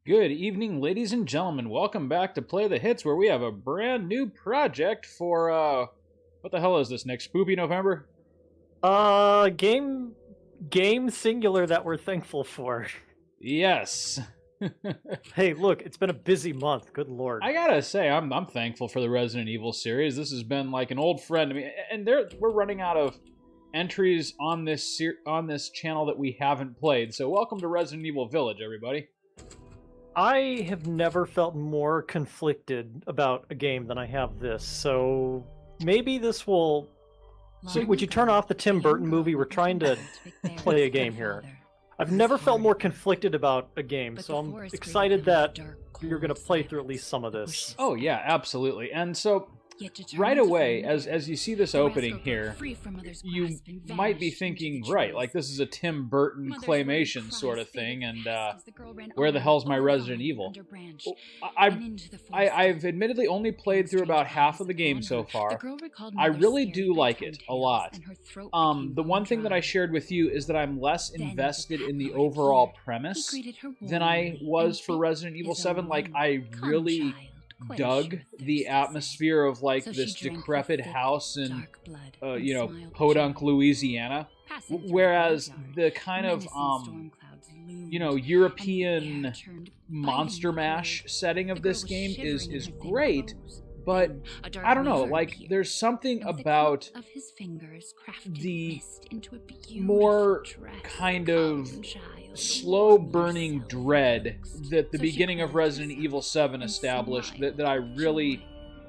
Good evening, ladies and gentlemen. Welcome back to Play the Hits, where we have a brand new project for, what the hell is this, Nick? Spoopy November? Game singular that we're thankful for. Yes. Hey, look, it's been a busy month. Good lord. I gotta say, I'm thankful for the Resident Evil series. This has been like an old friend to me, and we're running out of entries on this channel that we haven't played. So welcome to Resident Evil Village, everybody. I have never felt more conflicted about a game than I have this. So maybe this will. So would you turn off the Tim Burton movie? We're trying to play a game here. I've never felt more conflicted about a game, so I'm excited that you're going to play through at least some of this. Oh yeah, absolutely. And so right away, as you see this opening here, you might be thinking, right, like this is a Tim Burton claymation sort of thing, and where the hell's my Resident Evil? I've admittedly only played through about half of the game so far. I really do like it a lot. The one thing that I shared with you is that I'm less invested in the overall premise than I was for Resident Evil 7. Like, I really dug the atmosphere of like this decrepit house in Podunk, Louisiana, whereas the kind of European monster mash setting of this game is great, but I don't know, like there's something about the more kind of slow burning dread that the beginning of Resident Evil 7 established that I really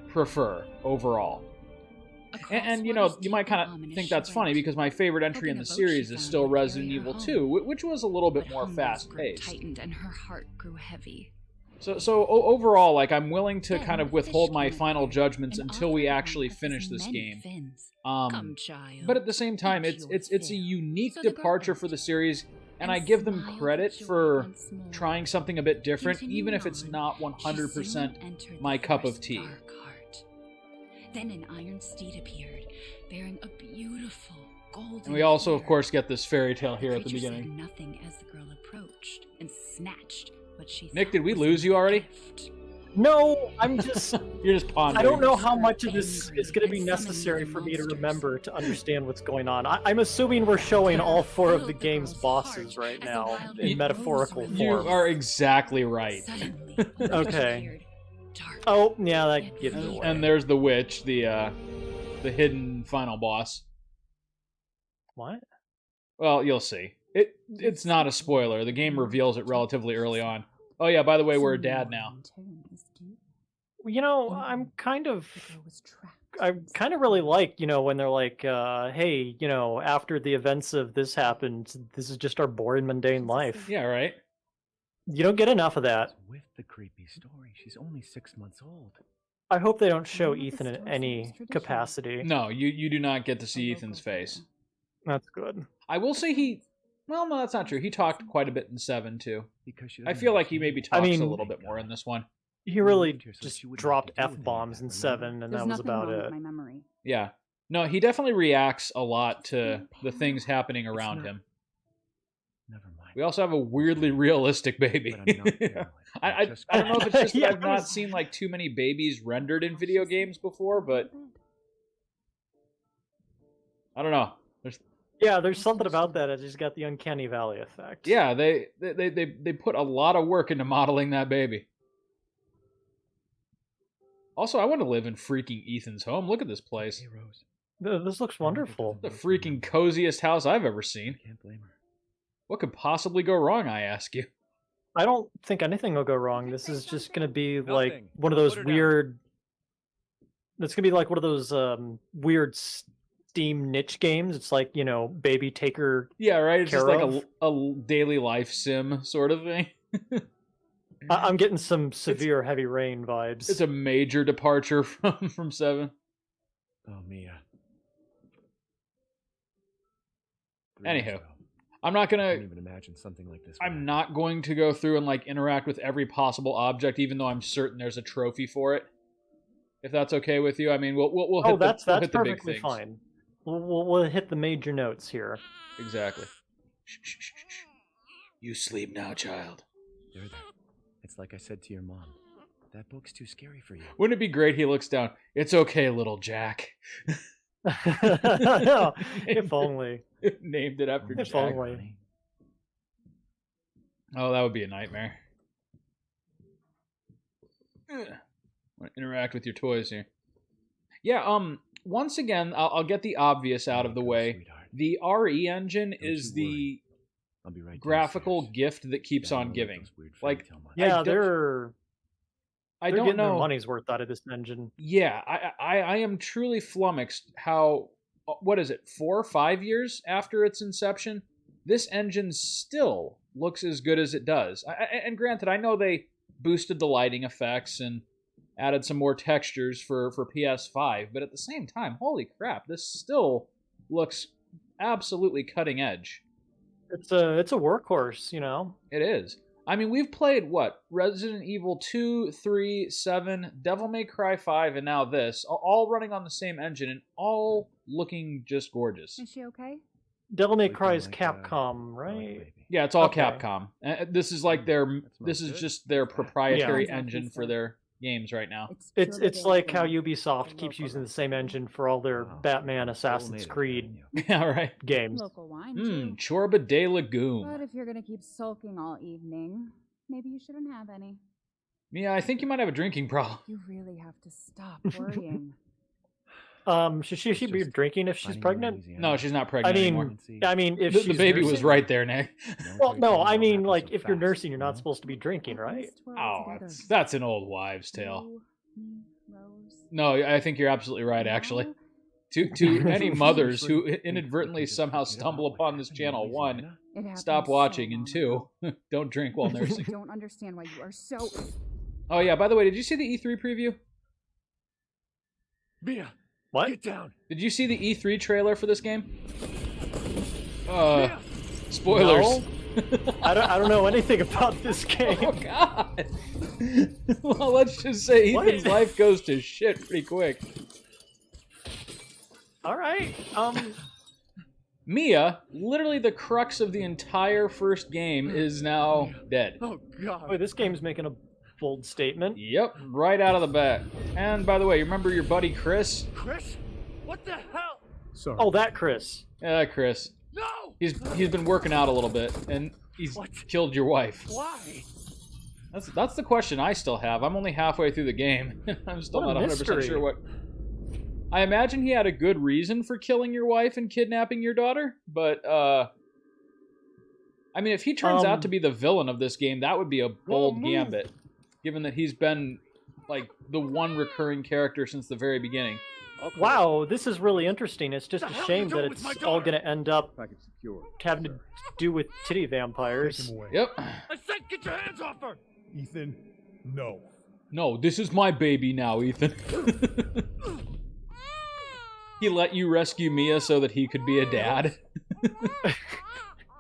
prefer overall. And you might kind of think that's funny because my favorite entry in the series is still Resident Evil 2, which was a little bit more fast-paced. So overall, like, I'm willing to kind of withhold my final judgments until we actually finish this game. But at the same time, it's a unique departure for the series, and I give them credit for trying something a bit different, even if it's not 100% my cup of tea. Then an iron steed appeared, bearing a beautiful golden. And we also, of course, get this fairy tale here at the beginning. Said nothing as the girl approached and snatched what she. Nick, did we lose you already? No, I'm just. You're just pondering. I don't know how much of this is going to be necessary for me to remember to understand what's going on. I'm assuming we're showing all four of the game's bosses right now in metaphorical form. You are exactly right. Okay. Oh, yeah, that gives it away. And there's the witch, the hidden final boss. What? Well, you'll see. It's not a spoiler. The game reveals it relatively early on. Oh yeah, by the way, we're a dad now. You know, I kind of really like, when they're like, hey, after the events of this happened, this is just our boring, mundane life. Yeah, right. You don't get enough of that. With the creepy story, she's only 6 months old. I hope they don't show Ethan in any capacity. No, you do not get to see Ethan's face. That's good. I will say well, no, that's not true. He talked quite a bit in 7, too. I feel like he maybe talks a little bit more in this one. He really just dropped F-bombs in 7, and that was about it. Yeah. No, he definitely reacts a lot to the things happening around him. Never mind. We also have a weirdly realistic baby. I don't know if it's just that I've not seen like too many babies rendered in video games before, but I don't know. There's something about that. It just got the uncanny valley effect. Yeah, they put a lot of work into modeling that baby. Also, I want to live in freaking Ethan's home. Look at this place. Hey, Rose. This looks wonderful. The freaking coziest house I've ever seen. I can't blame her. What could possibly go wrong, I ask you? I don't think anything will go wrong. This is just going to be like one of those weird... It's going to be like one of those weird Steam niche games. It's like, baby taker. Yeah, right? It's just like a daily life sim sort of thing. I'm getting some severe Heavy Rain vibes. It's a major departure from 7. Oh, Mia. Anywho. I'm not gonna. I can't even imagine something like this. I'm not going to go through and like interact with every possible object, even though I'm certain there's a trophy for it. If that's okay with you, I mean, we'll hit that's the big perfectly things. Fine. We'll hit the major notes here. Exactly. Shh. You sleep now, child. There. It's like I said to your mom. That book's too scary for you. Wouldn't it be great? He looks down. It's okay, little Jack. If only. Named it after If Jack. only. Oh, that would be a nightmare. Want to interact with your toys here. Yeah, once again, I'll get the obvious out of the way. Sweetheart. The RE engine Don't is you the worry. I'll be right graphical downstairs. gift that keeps on Download giving. those weird Like, fairy tale monsters. Yeah, don't- they're I they're don't getting their know. money's worth out of this engine. Yeah, I am truly flummoxed how, what is it, 4 or 5 years after its inception, this engine still looks as good as it does. And granted, I know they boosted the lighting effects and added some more textures for PS5, but at the same time, holy crap, this still looks absolutely cutting edge. It's a workhorse, you know. It is. I mean, we've played, what, Resident Evil 2, 3, 7, Devil May Cry 5, and now this, all running on the same engine and all looking just gorgeous. Is she okay? Devil May Looking Cry is like, Capcom, like right? baby. Yeah, it's all Okay. Capcom. This is like their, That smells this is good. just their proprietary Yeah. engine for their games right now. It's like how Ubisoft keeps using the same engine for all their Wow. Batman, Double Assassin's native, Creed haven't you? Yeah, right. games. Local wine, too. Chorba de But Lagoon. if you're gonna keep sulking all evening, maybe you shouldn't have any. Yeah, I think you might have a drinking problem. You really have to stop worrying. Should she be Just drinking if she's Finding pregnant? Louisiana. No, she's not pregnant I mean, anymore. I mean, if The she's baby was nursing- right there, Nick. Well, no, I mean, Happens like so if you're fast, nursing, you're you not know? supposed to be drinking, At right? least we're Oh, together. that's an old wives' tale. You, me, Rose. No, I think you're absolutely right, actually. Now, To any mothers who Usually, inadvertently they just somehow forget stumble about what upon this happened in channel, one, Louisiana. it happened stop so watching, long and two, don't drink while ago. nursing. I don't understand why you are so. Oh yeah, by the way, did you see the E3 preview? Mia, What? get down. Did you see the E3 trailer for this game? Mia! Spoilers. I don't know anything about this game. Oh god. Well, let's just say What? Ethan's life goes to shit pretty quick. All right. Mia, literally the crux of the entire first game, is now dead. Oh God. Boy, this game's making a bold statement. Yep, right out of the bat. And by the way, you remember your buddy Chris? Chris, what the hell? Sorry. Oh, that Chris. Yeah, Chris. No. He's been working out a little bit, and he's What? killed your wife. Why? That's the question I still have. I'm only halfway through the game. I'm still What a not 100% mystery. sure what. I imagine he had a good reason for killing your wife and kidnapping your daughter, but I mean, if he turns out to be the villain of this game, that would be a bold gambit, given that he's been like the one recurring character since the very beginning. Okay. Wow, this is really interesting. It's just What a the hell shame you that doing with it's my all daughter? going to end up Package secure. having to do with titty vampires. Yep. I said, get your hands off her. Ethan, no. No, this is my baby now, Ethan. He let you rescue Mia so that he could be a dad.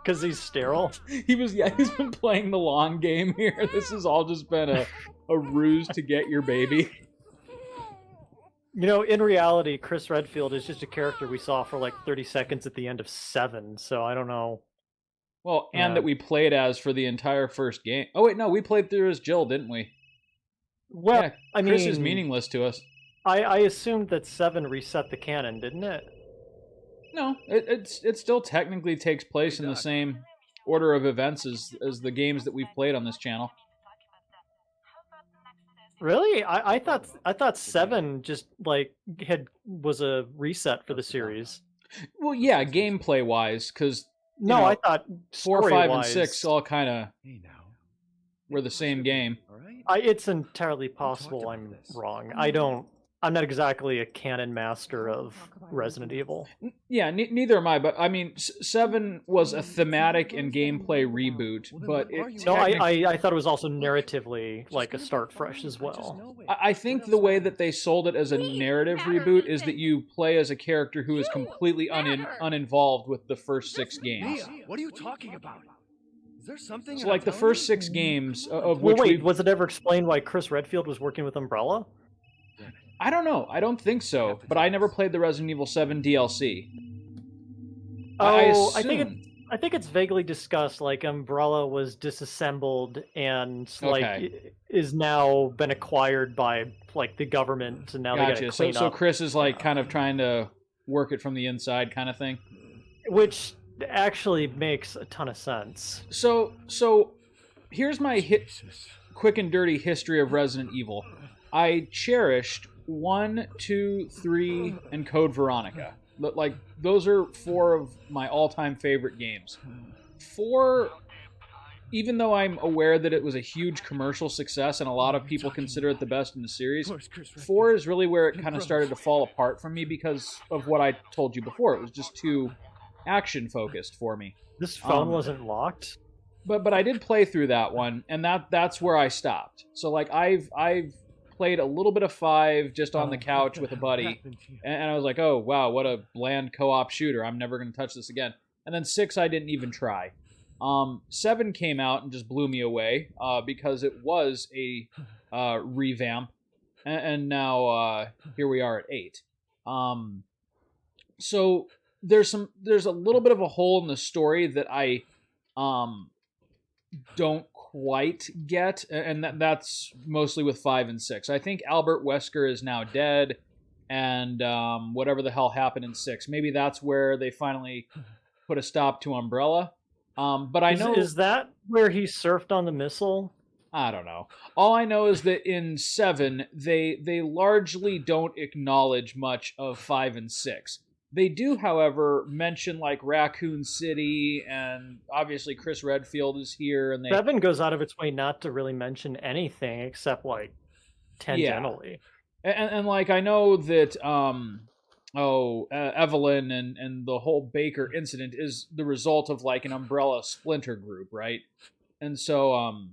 Because he's sterile. He's been playing the long game here. This has all just been a ruse to get your baby. You know, in reality, Chris Redfield is just a character we saw for like 30 seconds at the end of 7, so I don't know. Well, and Yeah. that we played as for the entire first game. Oh wait, no, we played through as Jill, didn't we? Well, Yeah, I Chris mean, is meaningless to us. I assumed that 7 reset the canon, didn't it? No, it still technically takes place in the same order of events as the games that we've played on this channel. Really? I thought 7 just like was a reset for the series. Well, yeah, gameplay wise, because No, know, I thought 4, 5, and story-wise, 6 all kind of Hey now. were the same game. All right. It's entirely possible about I'm this. wrong. I'm not exactly a canon master of Resident Evil. Yeah, neither am I. But I mean, 7 was a thematic and gameplay reboot, Well, then but what are it you- No, technic- I thought it was also narratively like a start fresh as well. I think the way that they sold it as a narrative reboot is that you play as a character who is completely uninvolved with the first 6 games. Mia, what are you talking about? Is there something? So, I'm like the telling first you? 6 games of Well, which wait, we was it ever explained why Chris Redfield was working with Umbrella? I don't know. I don't think so. But I never played the Resident Evil 7 DLC. Oh, I think assume- I think it's vaguely discussed, like Umbrella was disassembled and like Okay. is now been acquired by like the government, and now they got to Gotcha. So clean up. Chris is like kind of trying to work it from the inside kind of thing. Which actually makes a ton of sense. So here's my quick and dirty history of Resident Evil. I cherished 1, 2, 3, and Code Veronica. Like, those are 4 of my all-time favorite games. 4, even though I'm aware that it was a huge commercial success and a lot of people consider it the best in the series, 4 is really where it kind of started to fall apart for me because of what I told you before. It was just too action-focused for me. This phone wasn't locked. But I did play through that one, and that's where I stopped. So like I've played a little bit of 5 just on the couch with a buddy, and I was like, oh wow, what a bland co-op shooter. I'm never going to touch this again. And then 6 I didn't even try. 7 came out and just blew me away because it was a revamp, and now here we are at 8. So there's a little bit of a hole in the story that I don't quite get, and that's mostly with 5 and 6. I think Albert Wesker is now dead, and whatever the hell happened in 6, maybe that's where they finally put a stop to Umbrella. But I know... Is that where he surfed on the missile? I don't know. All I know is that in 7, they largely don't acknowledge much of 5 and 6. They do, however, mention like Raccoon City, and obviously Chris Redfield is here. And 7 goes out of its way not to really mention anything except like tangentially. Yeah. And like I know that Evelyn and the whole Baker incident is the result of like an Umbrella splinter group, right? And so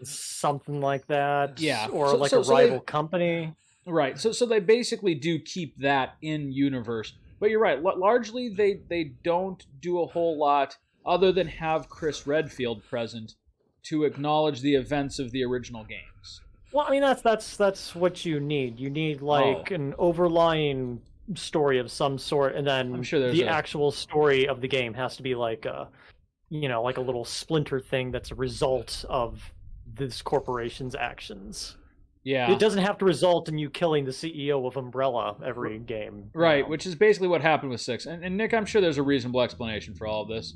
something like that. Yeah. Or like a rival company. Right. So they basically do keep that in universe. But you're right. Largely, they don't do a whole lot other than have Chris Redfield present to acknowledge the events of the original games. Well, I mean that's what you need. You need like an overlying story of some sort, and then I'm sure the actual story of the game has to be like a, like a little splinter thing that's a result of this corporation's actions. Yeah. It doesn't have to result in you killing the CEO of Umbrella every game. Right, which is basically what happened with 6. And Nick, I'm sure there's a reasonable explanation for all of this.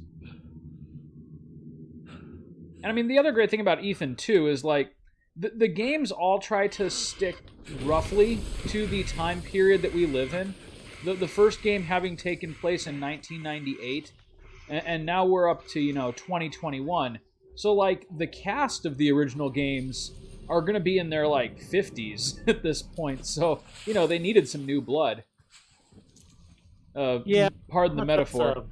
And I mean, the other great thing about Ethan, too, is like, the games all try to stick roughly to the time period that we live in. The first game having taken place in 1998, and now we're up to, 2021. So, like, the cast of the original games are going to be in their, like, 50s at this point. So, they needed some new blood. Yeah. Pardon the metaphor. That's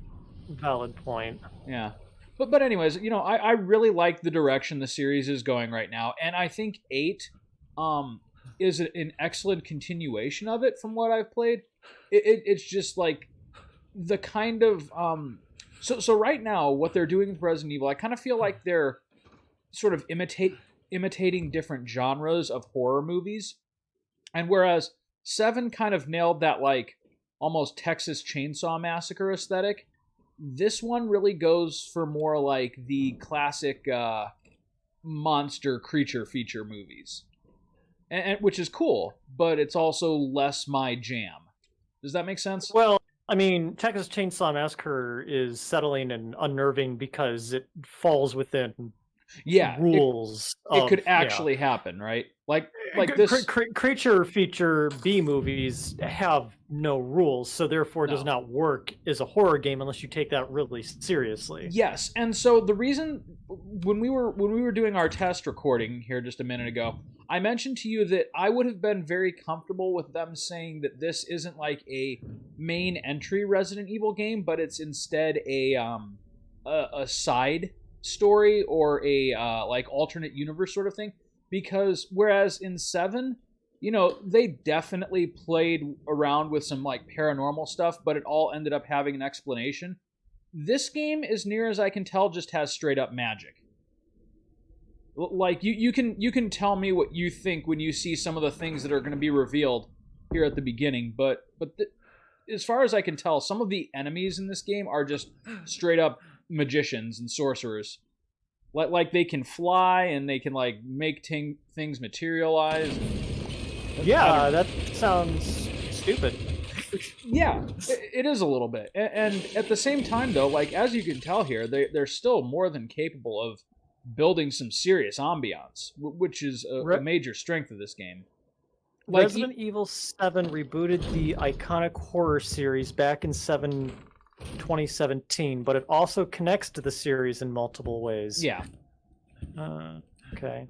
a valid point. Yeah. But anyways, I really like the direction the series is going right now. And I think 8 is an excellent continuation of it from what I've played. It's just, like, the kind of... So right now, what they're doing with Resident Evil, I kind of feel like they're sort of imitating different genres of horror movies. And whereas 7 kind of nailed that, like, almost Texas Chainsaw Massacre aesthetic, this one really goes for more like the classic monster creature feature movies. And which is cool, but it's also less my jam. Does that make sense? Well, I mean, Texas Chainsaw Massacre is settling and unnerving because it falls within rules. It could actually happen, right? Like this creature feature B movies have no rules, so therefore it does not work as a horror game unless you take that really seriously. Yes, and so the reason when we were doing our test recording here just a minute ago, I mentioned to you that I would have been very comfortable with them saying that this isn't like a main entry Resident Evil game, but it's instead a side story or a like alternate universe sort of thing. Because whereas in 7, they definitely played around with some like paranormal stuff, but it all ended up having an explanation. This game, as near as I can tell, just has straight up magic. Like you can tell me what you think when you see some of the things that are going to be revealed here at the beginning, but as far as I can tell, some of the enemies in this game are just straight up magicians and sorcerers. Like they can fly and they can like make things materialize. Yeah, that sounds stupid. Yeah, it is a little bit. And at the same time, though, like as you can tell here, they're still more than capable of building some serious ambiance, which is a major strength of this game. Like, Resident Evil 7 rebooted the iconic horror series back in 2017, but it also connects to the series in multiple ways. Yeah. Okay.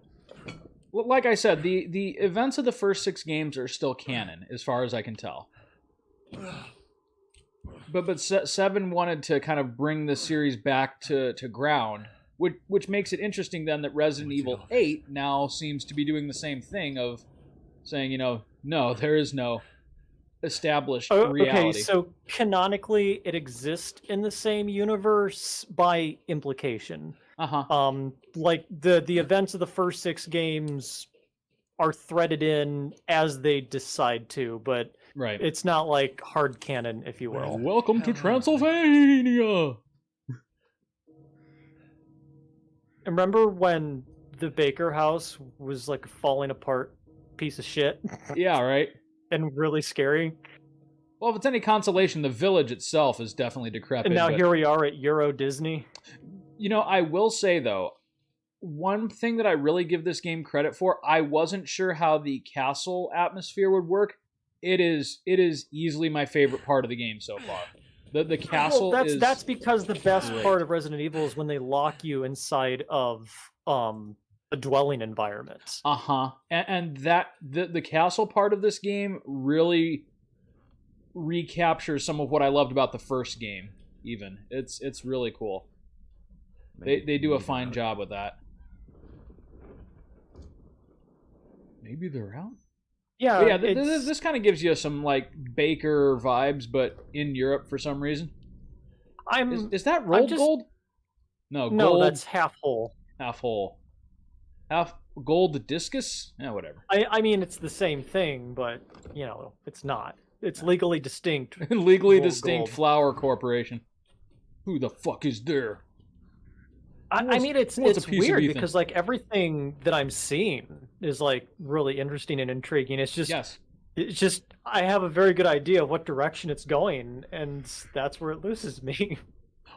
Like I said, the events of the first 6 games are still canon, as far as I can tell. But 7 wanted to kind of bring the series back to ground, which makes it interesting then that Resident Evil 8 now seems to be doing the same thing of saying, no, there is no established reality. Okay, so canonically it exists in the same universe by implication. Like the events of the first 6 games are threaded in as they decide to, but it's not like hard canon, if you will. Welcome to Transylvania! Remember when the Baker house was like a falling apart piece of shit? Yeah, right? And really scary. Well, if it's any consolation, the village itself is definitely decrepit. And now here we are at Euro Disney. I will say, though, one thing that I really give this game credit for, I wasn't sure how the castle atmosphere would work. It is easily my favorite part of the game so far. The castle that's because the best part of Resident Evil is when they lock you inside of a dwelling environment. And that the castle part of this game really recaptures some of what I loved about the first game. Even it's really cool. They do a fine job with that. Maybe they're out. Yeah, this kind of gives you some like Baker vibes, but in Europe for some reason. Is that rolled gold? No, gold. No, that's half whole. Half whole. Half gold discus? Yeah, whatever. I mean, it's the same thing, but it's not. It's legally distinct. Legally distinct gold. Flower Corporation. Who the fuck is there? I mean, it's weird because like everything that I'm seeing is like really interesting and intriguing. It's just I have a very good idea of what direction it's going, and that's where it loses me.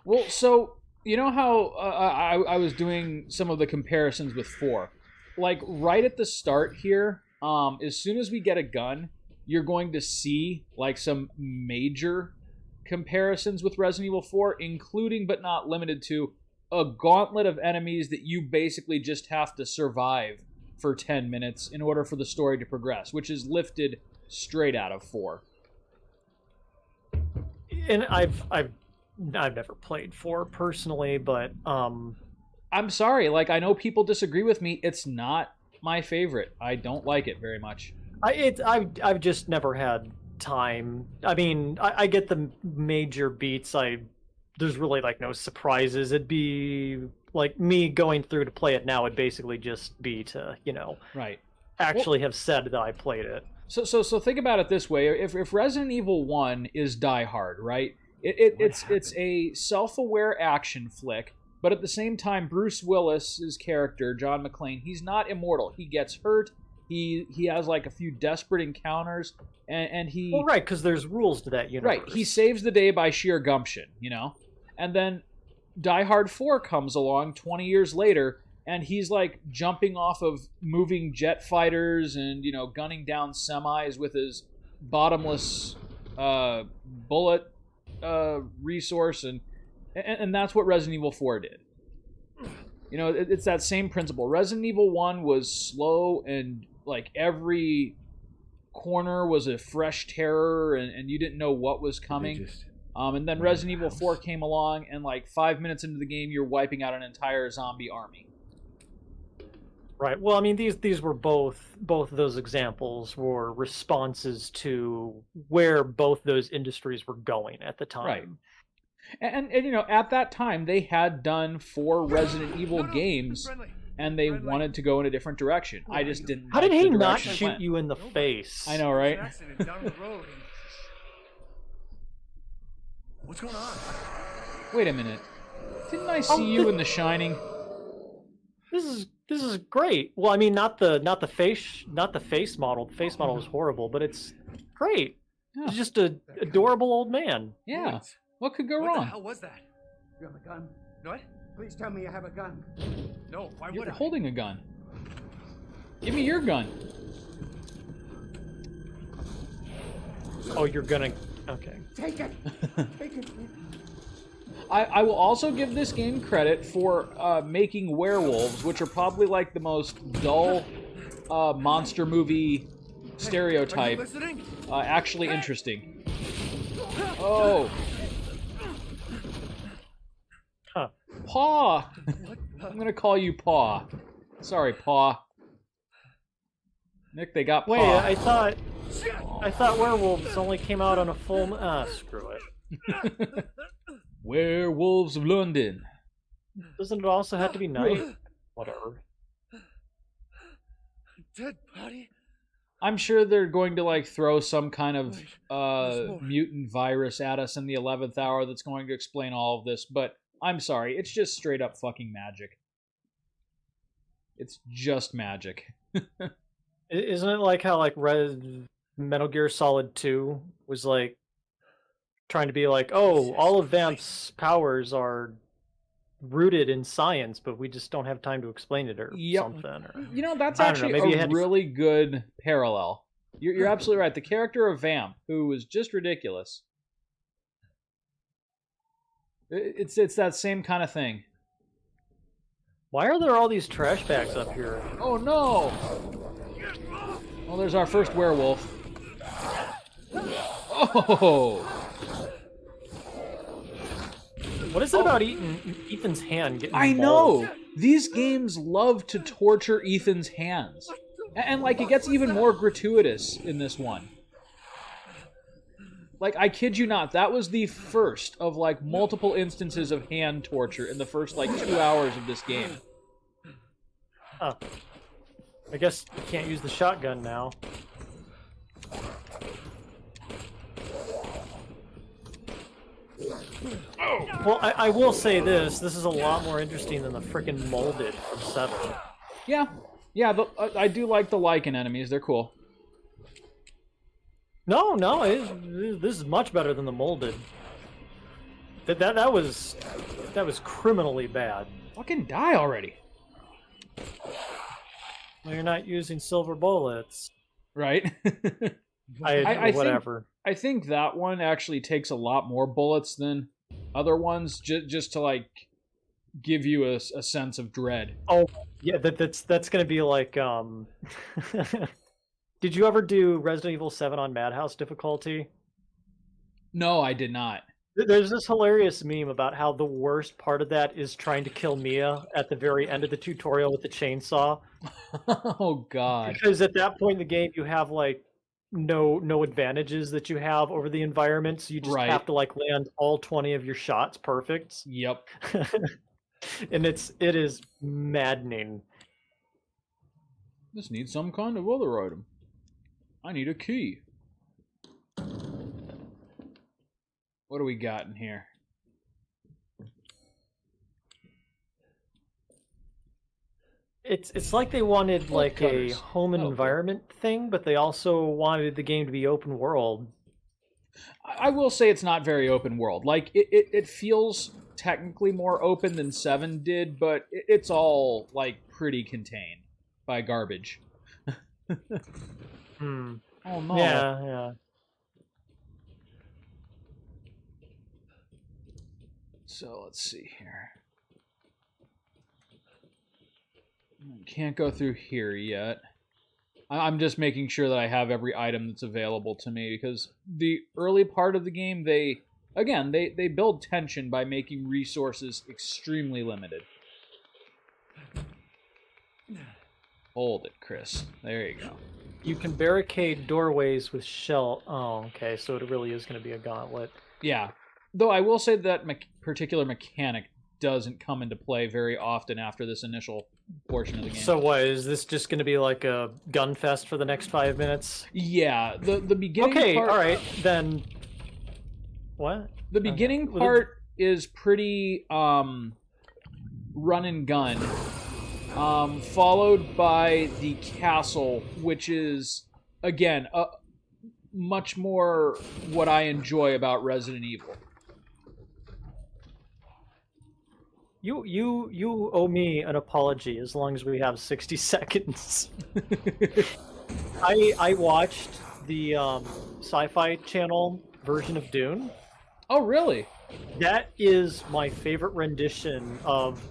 Well, so you know how I was doing some of the comparisons with 4, like right at the start here. As soon as we get a gun, you're going to see like some major comparisons with Resident Evil 4, including but not limited to a gauntlet of enemies that you basically just have to survive for 10 minutes in order for the story to progress, which is lifted straight out of 4. And I've never played 4 personally, but I'm sorry, like I know people disagree with me. It's not my favorite. I don't like it very much. I've just never had time. I mean, I get the major beats. There's really like no surprises. It'd be like me going through to play it now would basically just be to, actually have said that I played it. So think about it this way. If Resident Evil 1 is Die Hard, right? It's a self-aware action flick, but at the same time, Bruce Willis's character, John McClane, he's not immortal. He gets hurt. He has like a few desperate encounters, and he... Well, right, because there's rules to that universe. Right, he saves the day by sheer gumption, And then Die Hard 4 comes along 20 years later, and he's like jumping off of moving jet fighters and, gunning down semis with his bottomless bullet resource, and that's what Resident Evil 4 did. It's that same principle. Resident Evil 1 was slow and like every corner was a fresh terror and you didn't know what was coming. And then Resident Evil 4 came along, and like 5 minutes into the game, you're wiping out an entire zombie army. Right. Well, I mean, these were both of those examples were responses to where both those industries were going at the time. Right. And at that time, they had done 4 Resident Evil games, and they wanted to go in a different direction. I just didn't. How did he not shoot you in the face? I know, right? What's going on? Wait a minute. Didn't I see you in The Shining? This is great. Well, I mean, not the face model. The face model is horrible, but it's great. Yeah. He's just an adorable old man. Yeah. Wait. What could go What the wrong? hell was that? You have a gun? What? Please tell me you have a gun. No, why would You're I? holding a gun. Give me your gun. Oh, you're gonna... Okay. Take it. Take it. I will also give this game credit for making werewolves, which are probably like the most dull monster movie Are you stereotype, listening? actually interesting. Oh. Huh. Paw! What the? I'm gonna call you Paw. Sorry, Paw. Nick, they got Paw. Wait, I thought Shit! werewolves only came out on a full... screw it. Werewolves of London. Doesn't it also have to be night? Whatever. Dead body? I'm sure they're going to like throw some kind of Wait, there's more. mutant virus at us in the 11th hour that's going to explain all of this, but I'm sorry, it's just straight up fucking magic. It's just magic. Isn't it like how like Metal Gear Solid 2 was like trying to be like, oh, all of Vamp's powers are rooted in science, but we just don't have time to explain it or Yep. something. Or... You know, that's I don't know, actually maybe you a had to- really good parallel. You're absolutely right. The character of Vamp, who was just ridiculous, it's that same kind of thing. Why are there all these trash bags up here? Oh no! Well, there's our first werewolf. Oh! What is it about Ethan's hand getting I mauled? know! These games love to torture Ethan's hands. And like, it gets even more gratuitous in this one. Like, I kid you not, that was the first of, like, multiple instances of hand torture in the first, like, 2 hours of this game. Huh. I guess you can't use the shotgun now. Well, I will say this is a lot more interesting than the frickin' Molded from 7. Yeah. Yeah, I do like the Lycan enemies. They're cool. No, this is much better than the Molded. That was criminally bad. Fucking die already. Well, you're not using silver bullets. Right? I whatever. I think that one actually takes a lot more bullets than other ones, just to, like, give you a sense of dread. Oh, yeah, that's gonna be like, Did you ever do Resident Evil 7 on Madhouse difficulty? No, I did not. There's this hilarious meme about how the worst part of that is trying to kill Mia at the very end of the tutorial with the chainsaw. Oh, God. Because at that point in the game, you have, like, no advantages that you have over the environment, so you just Right. have to, like, land all 20 of your shots perfect. Yep. And it is maddening. This needs some kind of other item. I need a key. What do we got in here? It's like they wanted like a cutters. home and Oh, environment thing, but they also wanted the game to be open world. I will say it's not very open world. Like, it feels technically more open than 7 did, but it's all, like, pretty contained by garbage. Hmm. Oh, no. Yeah. So, let's see here. Can't go through here yet. I'm just making sure that I have every item that's available to me, because the early part of the game, they build tension by making resources extremely limited. Hold it, Chris. There you go. You can barricade doorways with shell. Oh, okay. So it really is going to be a gauntlet. Yeah. Though I will say that particular mechanic doesn't come into play very often after this initial portion of the game. So what, is this just going to be like a gun fest for the next 5 minutes? Yeah, the beginning Okay, part... all right, then... What? The beginning Well, part is pretty run and gun, followed by the castle, which is, again, much more what I enjoy about Resident Evil. You owe me an apology as long as we have 60 seconds. I watched the Sci-Fi Channel version of Dune. Oh, really? That is my favorite rendition of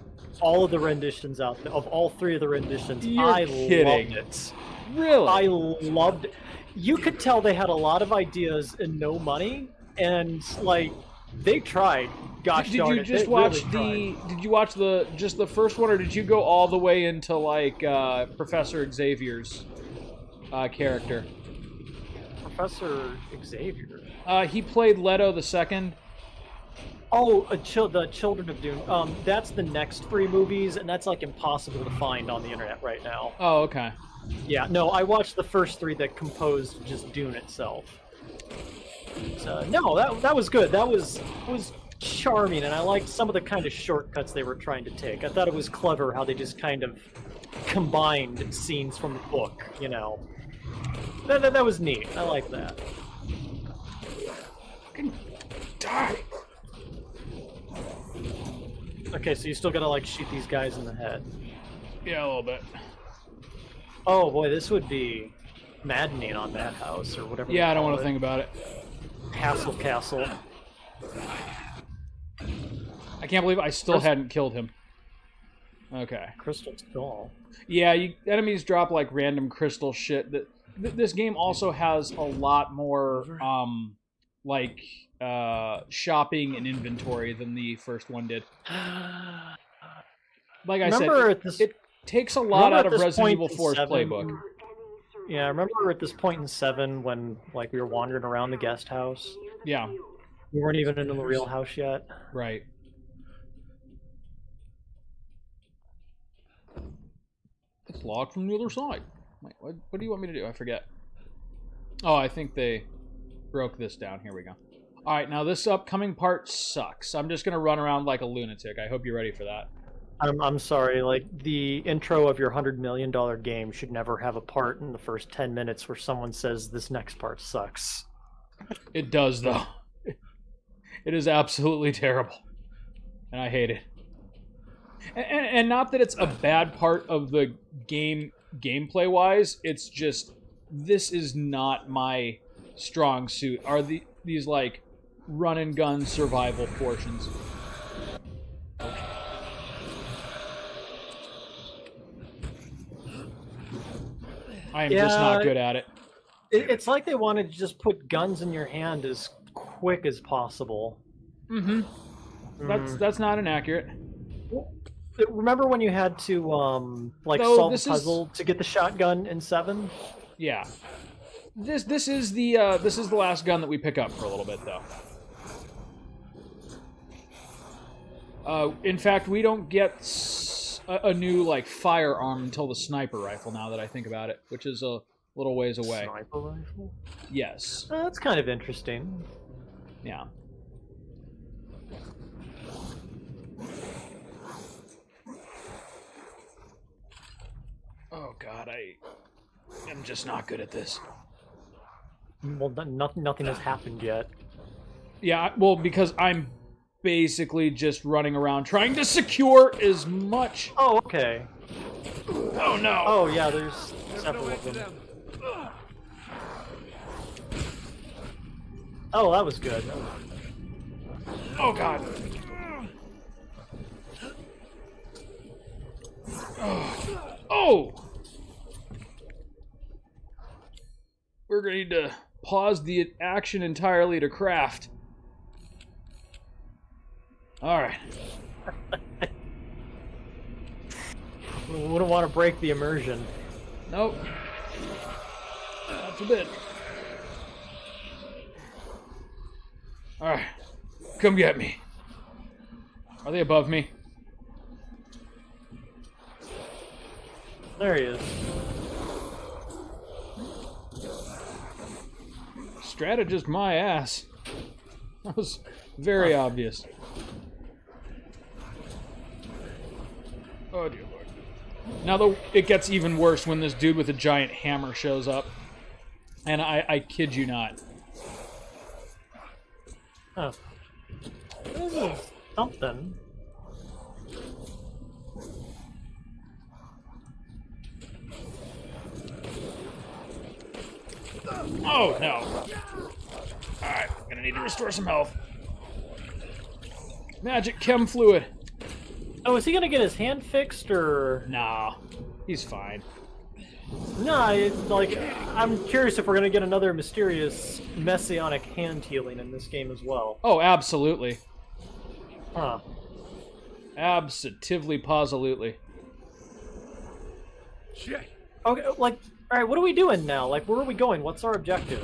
all of the renditions out there. Of all three of the renditions, You're kidding. loved it. Really? I loved it. You could tell they had a lot of ideas and no money, and like they tried. Gosh Did darn you it, just they watch really tried. Did you watch just the first one, or did you go all the way into like Professor Xavier's character? Professor Xavier? He played Leto the Second. Oh, the Children of Dune. That's the next 3 movies, and that's like impossible to find on the internet right now. Oh, okay. Yeah, no, I watched the first 3 that composed just Dune itself. No, that was good. That was charming, and I liked some of the kind of shortcuts they were trying to take. I thought it was clever how they just kind of combined scenes from the book, you know. That was neat. I like that. Die. Okay, so you still gotta like shoot these guys in the head. Yeah, a little bit. Oh boy, this would be maddening on Madhouse or whatever. Yeah, I don't want to think about it. Castle. I can't believe I still hadn't killed him. Okay. Crystal Skull. Yeah, enemies drop like random crystal shit. This game also has a lot more like shopping and inventory than the first one did. Like I said, it takes a lot out of Resident Evil 4's playbook. Yeah, I remember at this point in 7 when like we were wandering around the guest house. Yeah. We weren't even in the real house yet. Right. It's locked from the other side. Wait, what do you want me to do? I forget. Oh, I think they broke this down. Here we go. All right, now this upcoming part sucks. I'm just going to run around like a lunatic. I hope you're ready for that. I'm sorry, like, the intro of your $100 million game should never have a part in the first 10 minutes where someone says this next part sucks. It does, though. It is absolutely terrible. And I hate it. And not that it's a bad part of the game gameplay-wise, it's just, this is not my strong suit. Are these, like, run-and-gun survival portions. I am just not good at it. It's like they wanted to just put guns in your hand as quick as possible. Mm-hmm. That's not inaccurate. Remember when you had to solve the puzzle to get the shotgun in 7? Yeah. This is the last gun that we pick up for a little bit, though. In fact, we don't get a new like firearm until the sniper rifle. Now that I think about it, which is a little ways away. Sniper rifle? Yes. That's kind of interesting. Yeah. Oh God, I am just not good at this. Well, nothing has happened yet. Yeah, well, because I'm basically just running around trying to secure as much. Oh, okay. Oh no. Oh yeah, there's several of them. Oh, that was good. Oh God. Oh. We're going to need to pause the action entirely to craft. Alright. We wouldn't want to break the immersion. Nope. That's a bit. Alright. Come get me. Are they above me? There he is. Strategist my ass. That was very obvious. Oh, dear Lord. Now, though, it gets even worse when this dude with a giant hammer shows up. And I kid you not. Huh. This is something. Oh, no. Alright, gonna need to restore some health. Magic chem fluid. Oh, is he gonna get his hand fixed, or...? Nah, he's fine. No, it's like, I'm curious if we're gonna get another mysterious messianic hand healing in this game as well. Oh, absolutely. Huh. Absolutely, positively. Shit. Okay, like, alright, what are we doing now? Like, where are we going? What's our objective?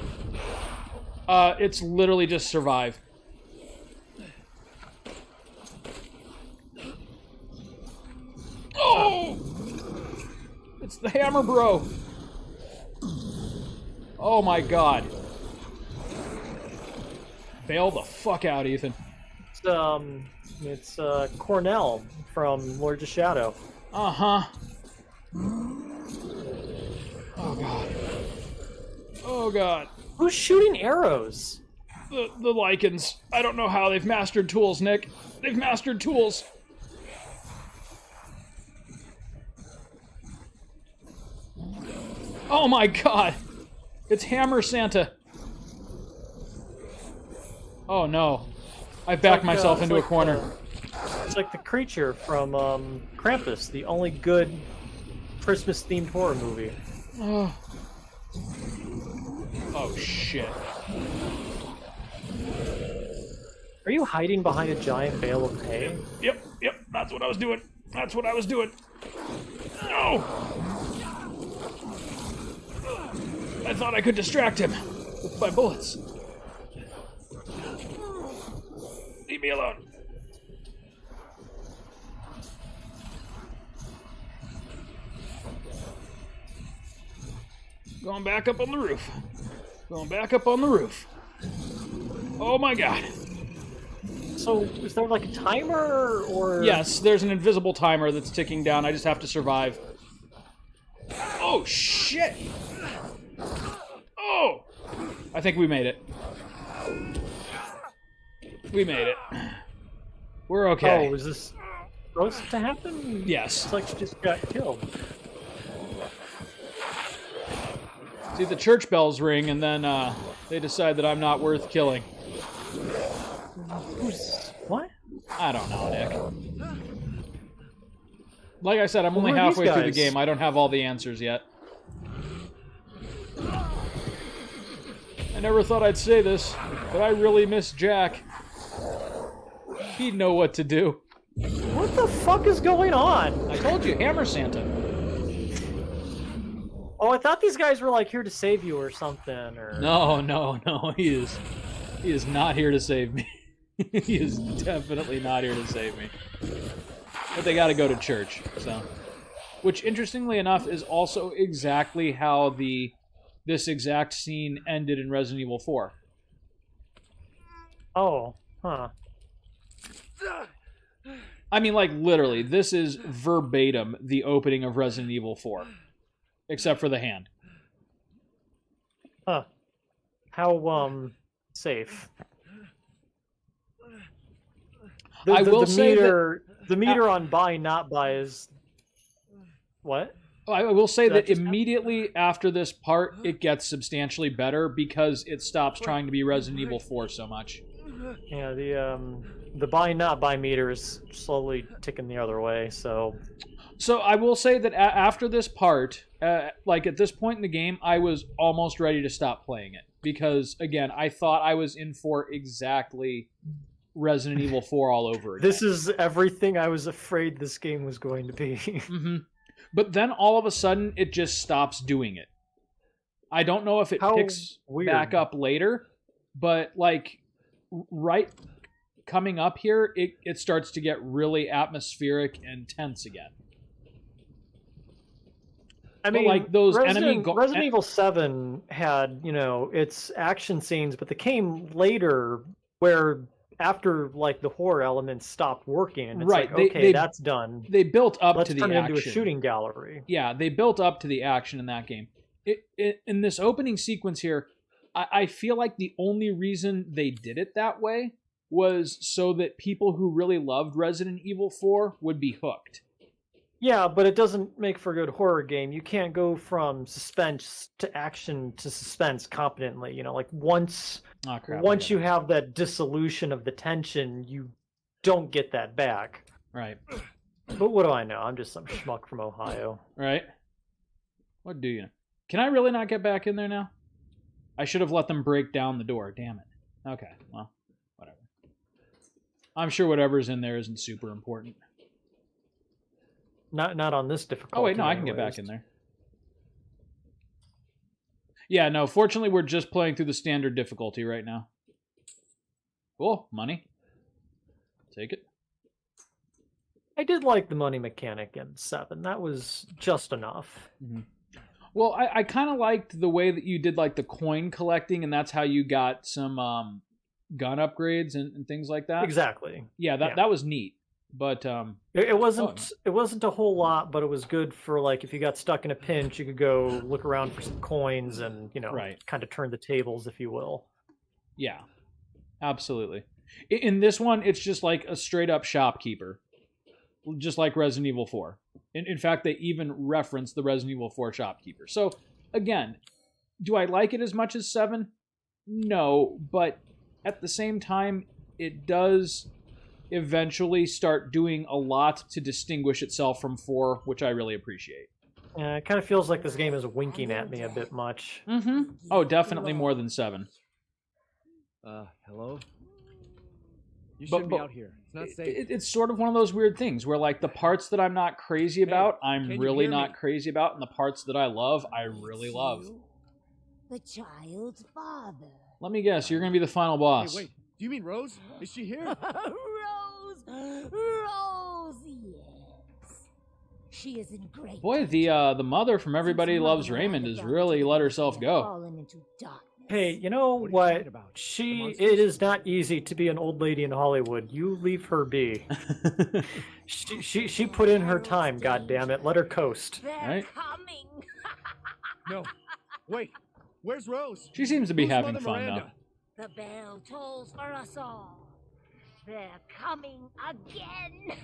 It's literally just survive. Oh! It's the hammer bro. Oh my god. Bail the fuck out, Ethan. It's Cornell from Lords of Shadow. Uh-huh. Oh god. Oh god. Who's shooting arrows? The Lycans. I don't know how they've mastered tools, Nick. They've mastered tools. Oh my god! It's Hammer Santa. Oh no. I backed myself into a corner. It's like the creature from Krampus, the only good Christmas-themed horror movie. Oh. Oh shit. Are you hiding behind a giant bale of hay? Yep, that's what I was doing. That's what I was doing. No! I thought I could distract him with my bullets. Leave me alone. Going back up on the roof. Going back up on the roof. Oh my god. So, is there like a timer, or...? Yes, there's an invisible timer that's ticking down. I just have to survive. Oh, shit! Oh! I think we made it. We made it. We're okay. Oh, is this supposed to happen? Yes. It's like she just got killed. See, the church bells ring, and then they decide that I'm not worth killing. What? I don't know, Nick. Like I said, I'm only Who are these halfway through the guys? game. I don't have all the answers yet. I never thought I'd say this, but I really miss Jack. He'd know what to do. What the fuck is going on? I told you, Hammer Santa. Oh, I thought these guys were like here to save you or something, or... No, he is not here to save me. He is definitely not here to save me. But they gotta go to church, so. Which, interestingly enough, is also exactly how this exact scene ended in Resident Evil 4. Oh, huh. I mean, like, literally, this is verbatim the opening of Resident Evil 4. Except for the hand. Huh. How, safe? I will say meter, the meter on buy, not buy is... What? I will say Did that that just immediately after this part, it gets substantially better because it stops trying to be Resident Evil 4 so much. Yeah, the buy, not buy meter is slowly ticking the other way, so... So I will say that after this part, like at this point in the game, I was almost ready to stop playing it. Because, again, I thought I was in for exactly Resident Evil 4 all over again. This is everything I was afraid this game was going to be. Mm-hmm. But then all of a sudden, it just stops doing it. I don't know if it How picks weird. back up later, but like right coming up here, it starts to get really atmospheric and tense again. I But, mean, like, those Resident enemy Evil 7 had, its action scenes, but they came later where after like the horror elements stopped working, and it's Right, like, okay, that's done. They built up Let's to the turn it action. into a shooting gallery. Yeah, they built up to the action in that game. In this opening sequence here, I feel like the only reason they did it that way was so that people who really loved Resident Evil 4 would be hooked. Yeah, but it doesn't make for a good horror game. You can't go from suspense to action to suspense competently. You know, like once you have that dissolution of the tension, you don't get that back. Right. But what do I know? I'm just some schmuck from Ohio. Right. What do you know? Can I really not get back in there now? I should have let them break down the door. Damn it. Okay, well, whatever. I'm sure whatever's in there isn't super important. Not on this difficulty. Oh wait, no, I can get back in there. Yeah, no, fortunately we're just playing through the standard difficulty right now. Cool, money. Take it. I did like the money mechanic in 7. That was just enough. Mm-hmm. Well, I kind of liked the way that you did like the coin collecting, and that's how you got some gun upgrades and things like that. Exactly. Yeah, that was neat. But it wasn't a whole lot, but it was good for like if you got stuck in a pinch, you could go look around for some coins and kind of turn the tables, if you will. Yeah, absolutely. In this one, it's just like a straight up shopkeeper, just like Resident Evil 4. In fact, they even reference the Resident Evil 4 shopkeeper. So again, do I like it as much as 7? No, but at the same time, it does eventually start doing a lot to distinguish itself from 4, which I really appreciate. Yeah, it kind of feels like this game is winking at me a bit much. Mm-hmm. Oh, definitely more than 7. Hello? You shouldn't be out here. It's not safe. It's sort of one of those weird things where, like, the parts that I'm not crazy about, I'm really not crazy about, and the parts that I love, I really love. The child's father. Let me guess, you're going to be the final boss. Hey, wait. Do you mean Rose? Is she here? Rose, yes. She is in great. Boy, the mother from Everybody Loves Raymond has really let herself go. Fallen into darkness. Hey, you know what? It is not easy to be an old lady in Hollywood. You leave her be. she put in her time, goddammit. Let her coast. They're right? coming. No. Wait. Where's Rose? She seems to be Who's having Mother fun, Miranda? The bell tolls for us all. They're coming again.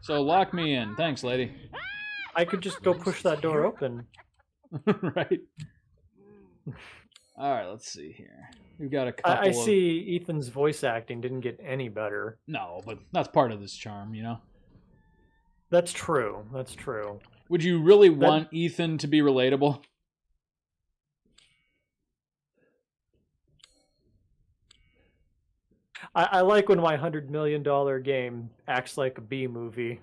So lock me in. Thanks, lady. I could just go push that door open. Right. All right, let's see here. We've got a couple I see Ethan's voice acting didn't get any better. No, but that's part of this charm, you know? That's true. That's true. Would you really want Ethan to be relatable? I like when my $100 million game acts like a B movie.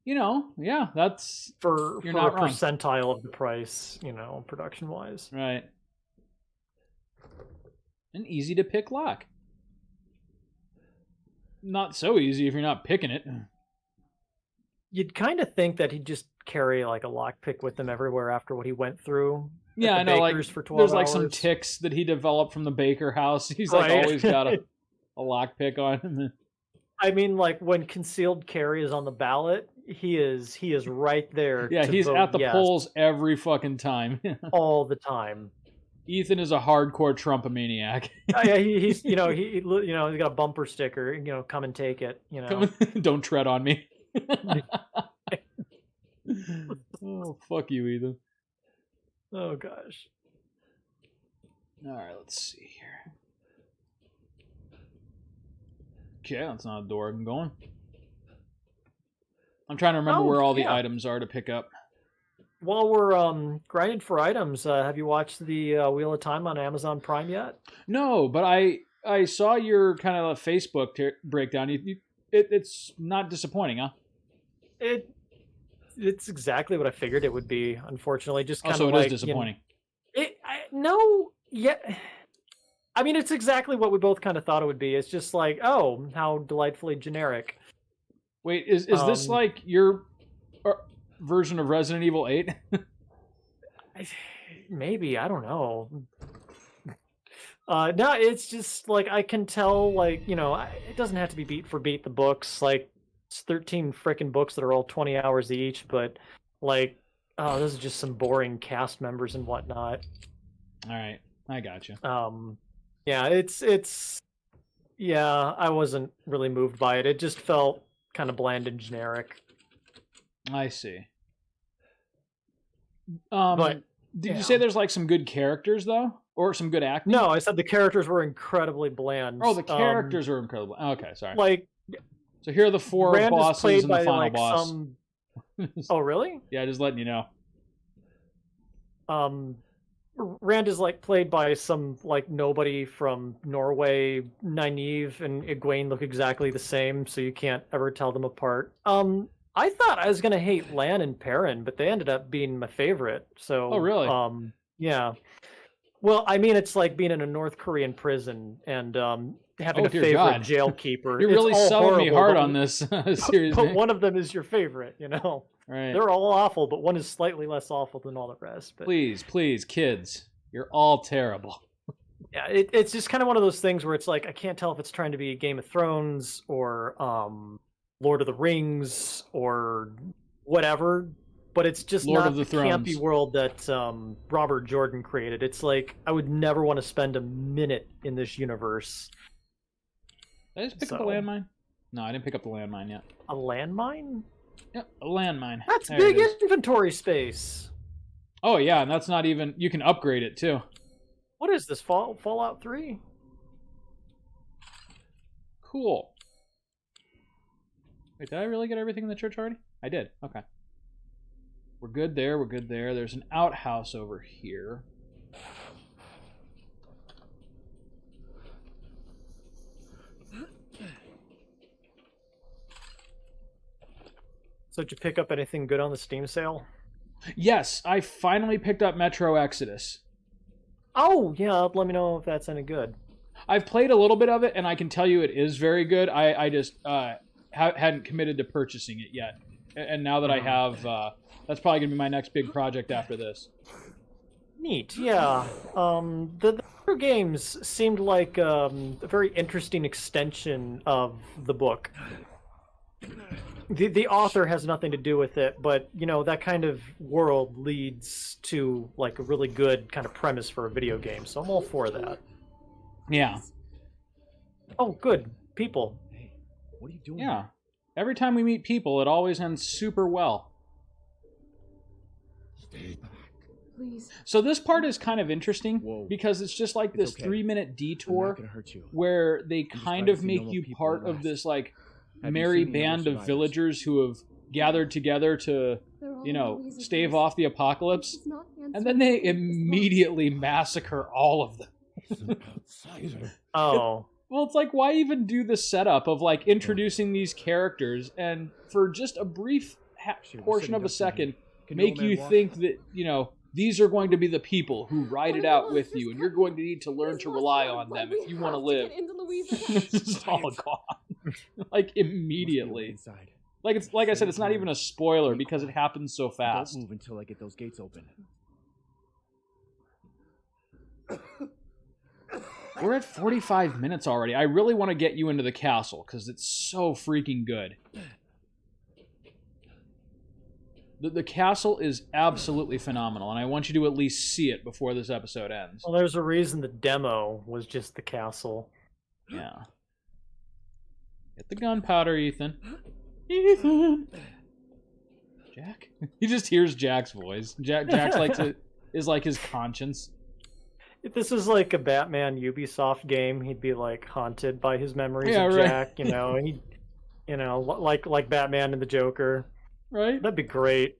You know, yeah, that's... For not a wrong. percentile of the price, production-wise. Right. An easy-to-pick lock. Not so easy if you're not picking it. You'd kind of think that he'd just carry, like, a lockpick with him everywhere after what he went through. Yeah, I know, like, for 12 there's, like, some hours. ticks that he developed from the Baker house. He's, like, Right. always got a lockpick on him. I mean, like, when concealed carry is on the ballot, he is right there. Yeah, to he's vote at the yes polls every fucking time. all the time. Ethan is a hardcore Trumpomaniac. Oh, yeah, he's he's got a bumper sticker. Come and take it. Don't tread on me. Oh, fuck you, Ethan. Oh gosh. All right, let's see here. Okay, that's not a door I'm going. I'm trying to remember where all the items are to pick up. While we're grinding for items, have you watched the Wheel of Time on Amazon Prime yet? No, but I saw your kind of a Facebook breakdown. It's not disappointing, huh? It's exactly what I figured it would be. Unfortunately, just kind of so it like is disappointing. I mean, it's exactly what we both kind of thought it would be. It's just like, oh, how delightfully generic. Wait, is this like your version of Resident Evil 8? Maybe, I don't know. No, it's just like I can tell, like, it doesn't have to be beat for beat the books. Like, it's 13 freaking books that are all 20 hours each, but like, oh, those are just some boring cast members and whatnot. All right, I got you. Yeah, yeah, I wasn't really moved by it. It just felt kind of bland and generic. I see. But did you say there's like some good characters though, or some good acting? No, I said the characters were incredibly bland. Oh, the characters were incredible. Okay, sorry. Like, so here are the four Rand is bosses played and the by, final like, boss. Oh, really? Yeah, just letting you know. Rand is like played by some like nobody from Norway. Nynaeve and Egwene look exactly the same, so you can't ever tell them apart. I thought I was gonna hate Lan and Perrin, but they ended up being my favorite. So, oh really? Yeah. Well, I mean, it's like being in a North Korean prison and having a favorite God. jailkeeper. You're It's really all selling me horrible, hard but- on this series. But one of them is your favorite, Right. They're all awful, but one is slightly less awful than all the rest. But Please, kids, you're all terrible. yeah, it's just kind of one of those things where it's like I can't tell if it's trying to be Game of Thrones or Lord of the Rings or whatever, but it's just Lord not of the the campy Thrones. world that Robert Jordan created. It's like I would never want to spend a minute in this universe. Did I just pick up the So- landmine? No, I didn't pick up the landmine yet. A landmine? Yep, a landmine. That's There big it is. inventory space. Oh yeah, and that's not even. You can upgrade it too. What is this, Fallout 3? Cool. Wait, did I really get everything in the church already? I did. Okay. We're good there. We're good there. There's an outhouse over here. So did you pick up anything good on the Steam sale? Yes, I finally picked up Metro Exodus. Oh, yeah, let me know if that's any good. I've played a little bit of it, and I can tell you it is very good. I just hadn't committed to purchasing it yet. And now that I have, that's probably going to be my next big project after this. Neat, yeah. The other games seemed like a very interesting extension of the book. The author has nothing to do with it, but, that kind of world leads to, like, a really good kind of premise for a video game, so I'm all for that. Yeah. Oh, good. People. Hey, what are you doing? Yeah. Every time we meet people, it always ends super well. Stay back. Please. So this part is kind of interesting Whoa. because it's just like It's this okay. 3-minute I'm detour not gonna hurt you. where they just kind glad of to see make normal you people part at of last. this like Have you merry seen the other band of survivors? villagers who have gathered together to, They're all you know, Louise's stave boys. off the apocalypse. He's not And answering then they his phone. immediately massacre all of them. He's an outsider. Oh. Well, it's like, why even do the setup of like introducing these characters and for just a brief Shit, we're portion sitting of a ducks in here. second Can make old man you walk? think that, you know, these are going to be the people who ride it out with you, and you're going to need to learn He's to lost rely my on blood. them We if you want to have live. get into Louise's This is all gone. Like Must be immediately. inside. Like I said, it's not even a spoiler because it happens so fast. Don't move until I get those gates open. We're at 45 minutes already. I really want to get you into the castle because it's so freaking good. The castle is absolutely phenomenal, and I want you to at least see it before this episode ends. Well, there's a reason the demo was just the castle. Yeah. Get the gunpowder, Ethan. Ethan! Jack? He just hears Jack's voice. Jack's like is like his conscience. If this was like a Batman Ubisoft game, he'd be like haunted by his memories Yeah, of right. Jack, and he, like Batman and the Joker. Right? That'd be great.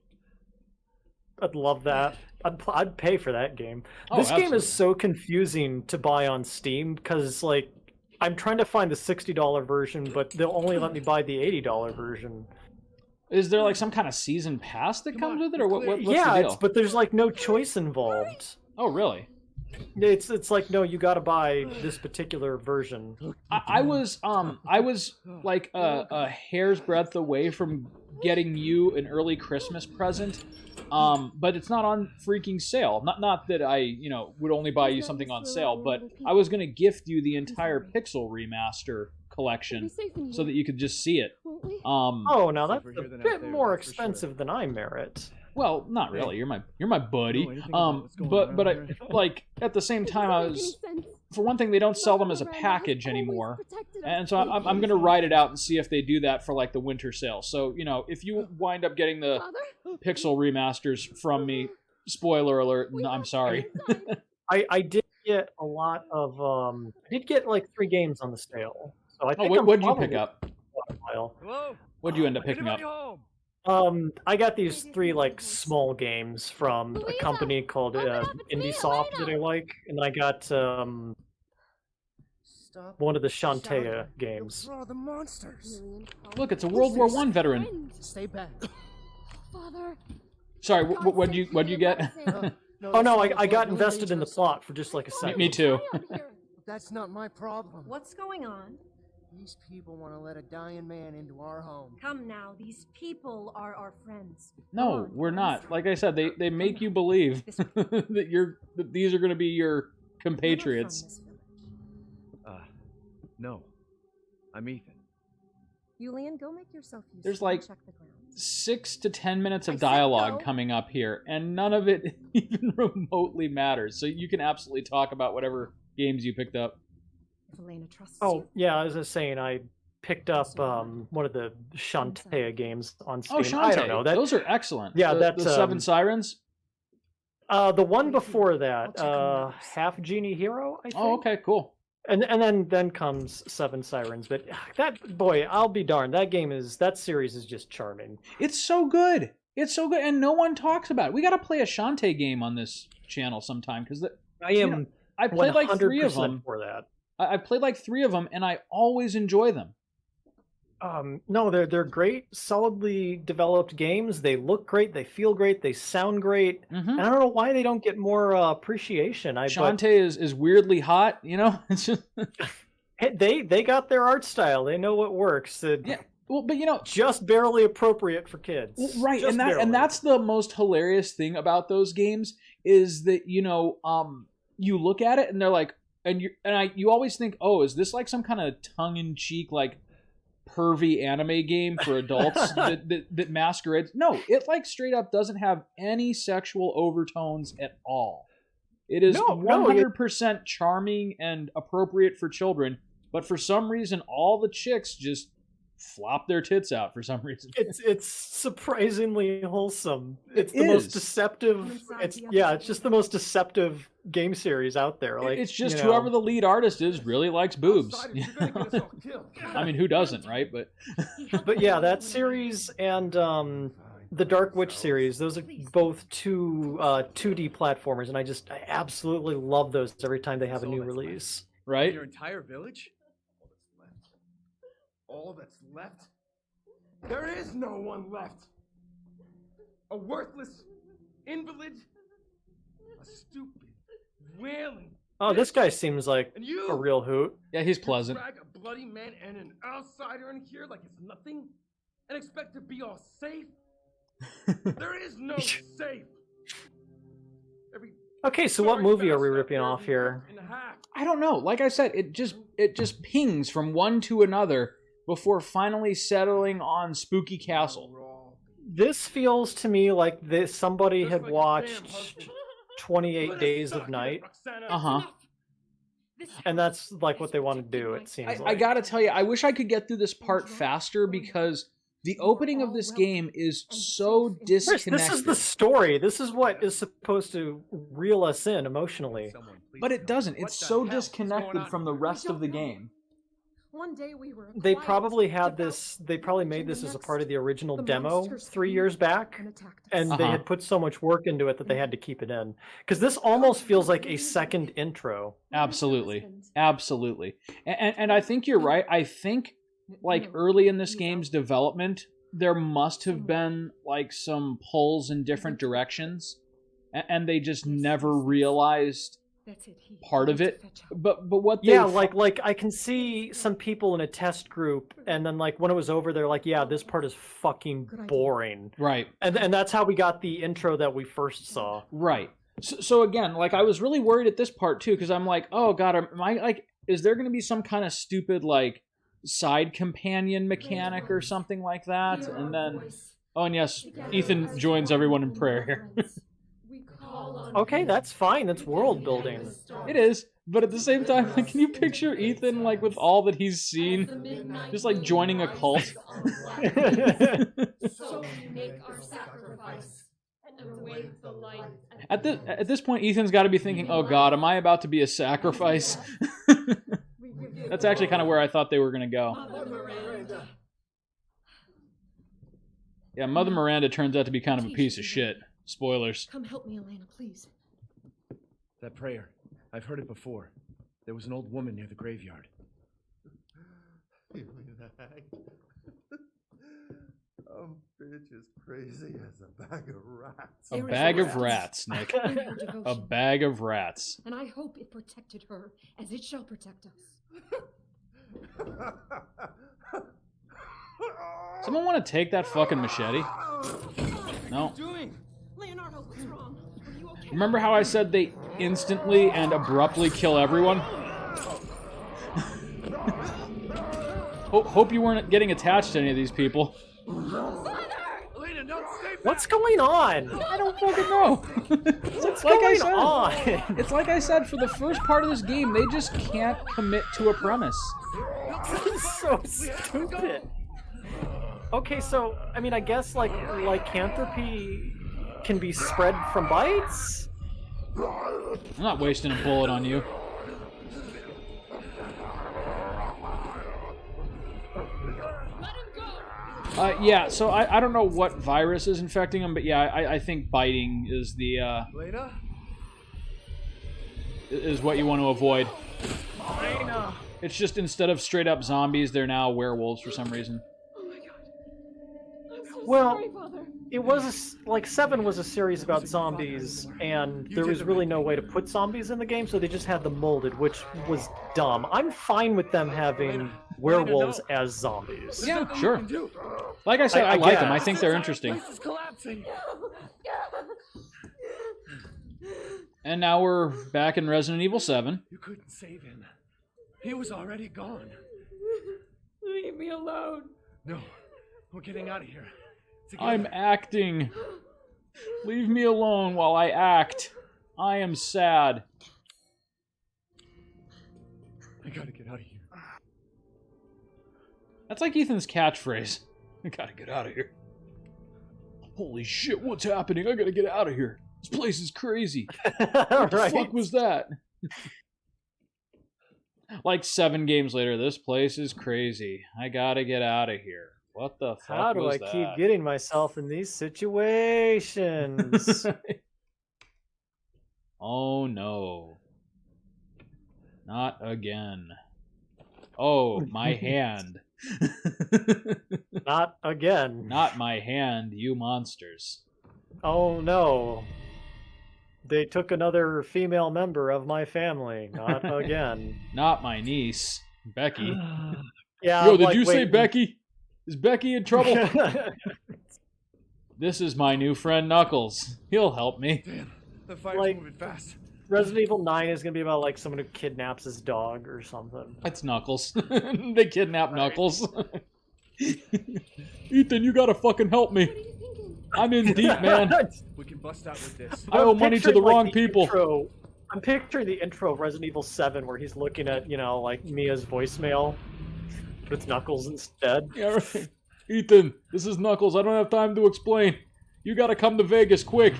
I'd love that. I'd pay for that game. Oh, This game absolutely. is so confusing to buy on Steam because like I'm trying to find the $60 version, but they'll only let me buy the $80 version. Is there like some kind of season pass that Come comes on, with it, or it's what's clear. the deal? But there's like no choice involved. Oh, really? It's like, no, you got to buy this particular version. I was like a hair's breadth away from getting you an early Christmas present, but it's not on freaking sale. Not that I would only buy you something on sale, but I was gonna gift you the entire Pixel remaster collection so that you could just see it. Oh, now that's a bit more expensive than I merit. Well, not really. You're my buddy. But I, like at the same time, I was, for one thing, they don't sell them as a package anymore, and so I'm gonna write it out and see if they do that for like the winter sale. So if you wind up getting the Pixel remasters from me, spoiler alert, I'm sorry. I did get a lot of I did get like 3 games on the sale. So I think what'd you pick up? Hello? What'd you end up picking up? Home? I got these 3 like small games from a company called IndieSoft that I like, and then I got one of the Shantae games. Where are the monsters? Look, it's a World War I veteran. Stay back. Father. Sorry, what'd you get? Oh no, I got invested in the plot for just like a second. Me too. That's not my problem. What's going on? These people want to let a dying man into our home. Come now, these people are our friends. No, we're not. Like I said, they make you believe that these are going to be your compatriots. No. I'm Ethan. Julian, go make yourself useful. There's like and check the ground. 6 to 10 minutes of dialogue coming up here, and none of it even remotely matters. So you can absolutely talk about whatever games you picked up. If Elena trusts Oh yeah, as I was saying, I picked up one of the Shantae games on Steam. Oh, Shantae. I don't know. Those are excellent. Yeah, the 7 Sirens. The one before that, Half Genie Hero, I think. Oh, okay, cool. And then comes 7 Sirens, but that, boy, I'll be darned. That series is just charming. It's so good. It's so good, and no one talks about it. We got to play a Shantae game on this channel sometime because I played like 3 of them. For that. I've played like 3 of them, and I always enjoy them. No, they're great, solidly developed games. They look great, they feel great, they sound great. Mm-hmm. And I don't know why they don't get more appreciation. Shantae is weirdly hot, It's just they got their art style. They know what works. Yeah. Well, but just barely appropriate for kids. Well, right, just and that's the most hilarious thing about those games is that you look at it and they're like, you always think, oh, is this like some kind of tongue-in-cheek like pervy anime game for adults that masquerades? No, it like straight up doesn't have any sexual overtones at all. It is 100% charming and appropriate for children, but for some reason all the chicks just flop their tits out for some reason. It's surprisingly wholesome. It's the most deceptive. It's just the most deceptive game series out there. Like it's just whoever the lead artist is really likes boobs. I mean, who doesn't, right? But yeah, that series and the Dark Witch series, those are both 2D platformers, and I absolutely love those every time they have a new release. Right? Your entire village? All that's left? There is no one left. A worthless invalid, a stupid, wailing. Oh, this guy seems like a real hoot. Yeah, he's pleasant. Drag a bloody man and an outsider in here like it's nothing, and expect to be all safe. There is no safe. Okay, so what movie are we ripping off here? I don't know. Like I said, it just pings from one to another before finally settling on Spooky Castle. This feels to me like somebody had watched 28 Days of Night. Uh-huh. And that's like what they want to do, it seems like. I gotta tell you, I wish I could get through this part faster because the opening of this game is so disconnected. This is the story. This is what is supposed to reel us in emotionally. But it doesn't. It's so disconnected from the rest of the game. One day we were They probably had this. They probably made this as a part of the original demo 3 years back, and they had put so much work into it that they had to keep it in. Because this almost feels like a second intro. Absolutely, absolutely. And I think you're right. I think like early in this game's development, there must have been like some pulls in different directions, and they just never realized That's it. part of it. But what they Yeah, like I can see some people in a test group, and then like when it was over, they're like, "Yeah, this part is fucking boring." right. And that's how we got the intro that we first saw. Right. So again, like I was really worried at this part too, because I'm like, oh god, am I like, is there going to be some kind of stupid like side companion mechanic or something like that? And then, oh, and yes, Ethan joins everyone in prayer here. Okay, that's fine. That's world building. It is, but at the same time, like, can you picture Ethan like with all that he's seen, just like joining a cult? So we make our sacrifice and await the light. At this point, Ethan's got to be thinking, "Oh God, am I about to be a sacrifice?" That's actually kind of where I thought they were going to go. Yeah, Mother Miranda turns out to be kind of a piece of shit. Spoilers. Come help me, Elena, please. That prayer. I've heard it before. There was an old woman near the graveyard. Bitch is crazy as a bag of rats. A bag of rats, Nick. A bag of rats. And I hope it protected her as it shall protect us. Someone want to take that fucking machete? No. Leonardo, what's wrong? Are you okay? Remember how I said they instantly and abruptly kill everyone? Hope you weren't getting attached to any of these people. Elena, no, stay back! What's going on? I don't fucking know. What's like I going said, on? It's like I said, for the first part of this game, they just can't commit to a premise. This is so stupid. Okay, so I mean, I guess like lycanthropy can be spread from bites. I'm not wasting a bullet on you. Yeah, so I don't know what virus is infecting him, but yeah, I think biting is the Elena? is what you want to avoid. I know. It's just instead of straight up zombies, they're now werewolves for some reason. Oh my god. I'm so Well, sorry, Father. it was like 7 was a series about zombies, and there was really no way to put zombies in the game, so they just had them molded, which was dumb. I'm fine with them having werewolves as zombies. Yeah, sure. Like I said, I like them. I think they're interesting. This is collapsing. And now we're back in Resident Evil 7. You couldn't save him. He was already gone. Leave me alone. No, we're getting out of here. I'm acting. Leave me alone while I act. I am sad. I gotta get out of here. That's like Ethan's catchphrase. I gotta get out of here. Holy shit, what's happening? I gotta get out of here. This place is crazy. What the fuck was that? Like 7 games later, this place is crazy. I gotta get out of here. What the fuck How do was I that? keep getting myself in these situations? Oh no. Not again. Oh, my hand. Not again. Not my hand, you monsters. Oh no. They took another female member of my family. Not again. Not my niece, Becky. Yeah. Yo, did you say Becky? Is Becky in trouble? This is my new friend Knuckles. He'll help me. Damn, the fire's Like- moving fast. Resident Evil 9 is going to be about like someone who kidnaps his dog or something. That's Knuckles. They kidnap Knuckles. Ethan, you gotta fucking help me. I'm in deep, man. We can bust out with this. I owe money to the picturing, like, wrong people. intro- I'm picturing the intro of Resident Evil 7 where he's looking at, like Mia's voicemail, but it's Knuckles instead. Yeah, right. Ethan, this is Knuckles. I don't have time to explain. You gotta come to Vegas quick.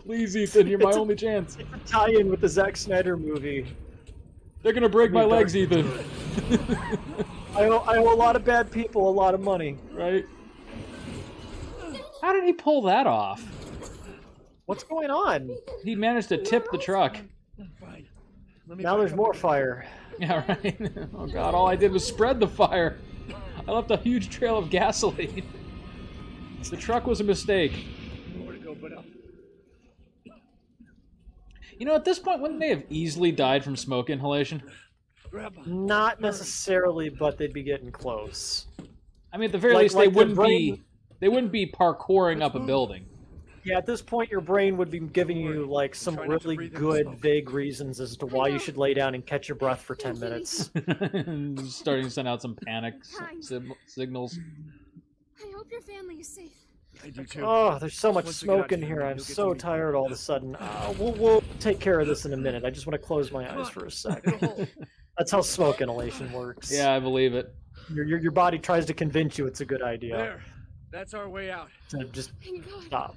Please, Ethan, you're my only chance. It's a tie-in with the Zack Snyder movie. They're gonna break my legs, Ethan. I owe a lot of bad people a lot of money. Right? How did he pull that off? What's going on? He managed to tip the truck. Fine. Let me Now back there's up. more fire. Yeah, right? Oh god, all I did was spread the fire. I left a huge trail of gasoline. The truck was a mistake. Nowhere to go but up. You know, at this point, wouldn't they have easily died from smoke inhalation? Not necessarily, but they'd be getting close. I mean, at the very Like- least, like they wouldn't their brain- be parkouring up a building. Yeah, at this point, your brain would be giving you like some Try not to really breathe in the good, smoke. vague reasons as to why you should lay down and catch your breath for 10 minutes. Starting to send out some panic signals. I hope your family is safe. I do too. Oh, there's so much Once we get out smoke in to here. him, I'm you'll get so to meet tired all of a sudden. We'll take care of this in a minute. I just want to close my eyes for a sec. That's how smoke inhalation works. Yeah, I believe it. Your body tries to convince you it's a good idea. There. That's our way out. So just Thank God. stop.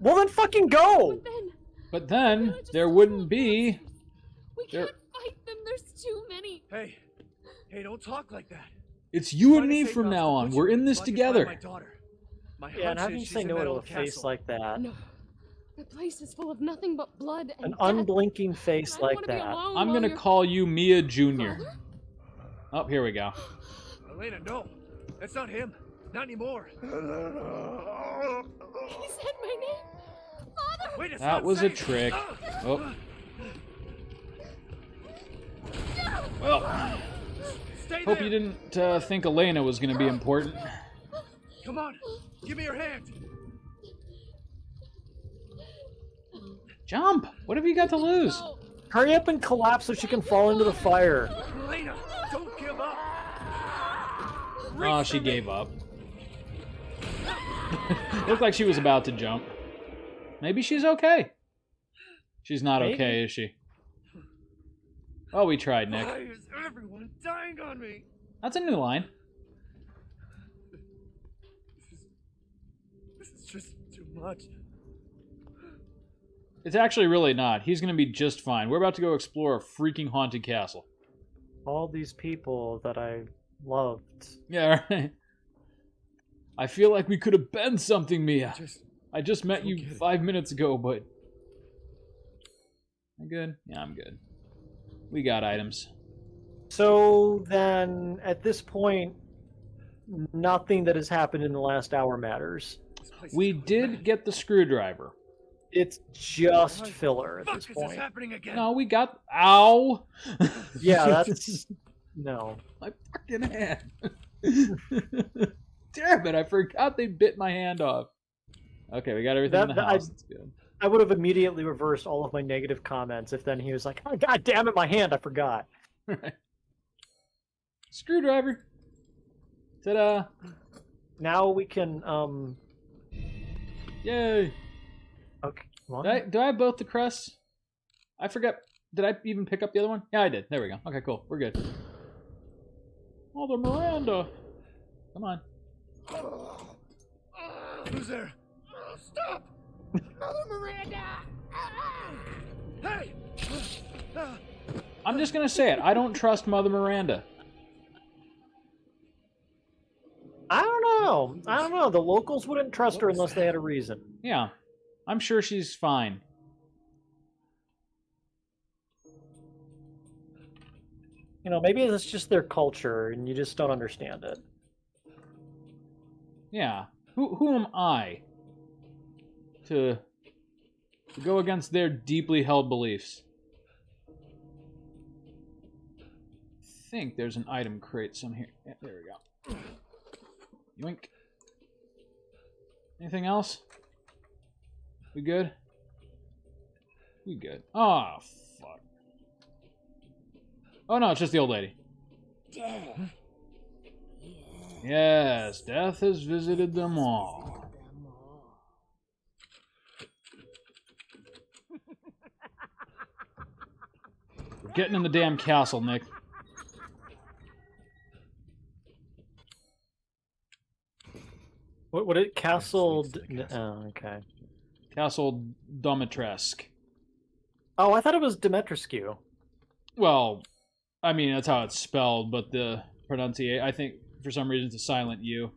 Well, then fucking go! But then, But then there wouldn't be. we There- can't fight them. There's too many. Hey, don't talk like that. It's you and Trying to me save from us now the on. butcher We're in this so I can find together. my daughter. My Yeah, and how hunch can you is say she's in no that to a old face castle. like that? No. The place is full of nothing but blood and An death. unblinking face I don't like wanna be that. alone I'm while gonna you're- call you Mia Jr. Father? Oh, here we go. Elena, no. That's not him. Not anymore. He said my name. Father! Wait, it's That not was a safe. trick. Ah! Oh. Well, Stay hope there. you didn't think Elena was gonna be important. Come on. Give me your hand. Jump! What have you got to lose? No. Hurry up and collapse so she can fall into the fire. Elena, don't give up. Oh, she gave up. Looked like she was about to jump. Maybe she's okay. She's not Maybe. okay, is she? Oh, we tried, Nick. Why is everyone dying on me? That's a new line. This is just too much. It's actually really not. He's gonna be just fine. We're about to go explore a freaking haunted castle. All these people that I loved. Yeah, right. I feel like we could have been something, Mia. Just I just met you forget it. 5 minutes ago, but... I'm good? Yeah, I'm good. We got items. So then, at this point, nothing that has happened in the last hour matters. this place We is did mad. get the screwdriver. It's just What filler at Fuck, this is this point. happening again? No, we got... Ow! Yeah, that's... No. My fucking hand. Damn it, I forgot they bit my hand off. Okay, we got everything in the That- house. That's good. I would have immediately reversed all of my negative comments if then he was like, oh, God damn it, my hand, I forgot. Right. Screwdriver. Ta-da! Now we can, Yay! Okay, come on. Do I have both the crests? I forgot. Did I even pick up the other one? Yeah, I did. There we go. Okay, cool. We're good. Mother Miranda! Come on. Who's there? Stop! Mother Miranda! Hey! I'm just gonna say it. I don't trust Mother Miranda. I don't know. The locals wouldn't trust her unless they had a reason. Yeah. I'm sure she's fine. You know, maybe it's just their culture and you just don't understand it. Yeah. Who am I to go against their deeply held beliefs? I think there's an item crate some here. Yeah, there we go. Yoink. Anything else? We good? We good. Oh, fuck. Oh no, it's just the old lady. Death. Yes, death has visited them all. We're getting in the damn castle, Nick. What it Castle? Oh, okay. Castle Domitresk. Oh, I thought it was Demetrescu. Well, I mean, that's how it's spelled, but the pronunciation, I think for some reason it's a silent U.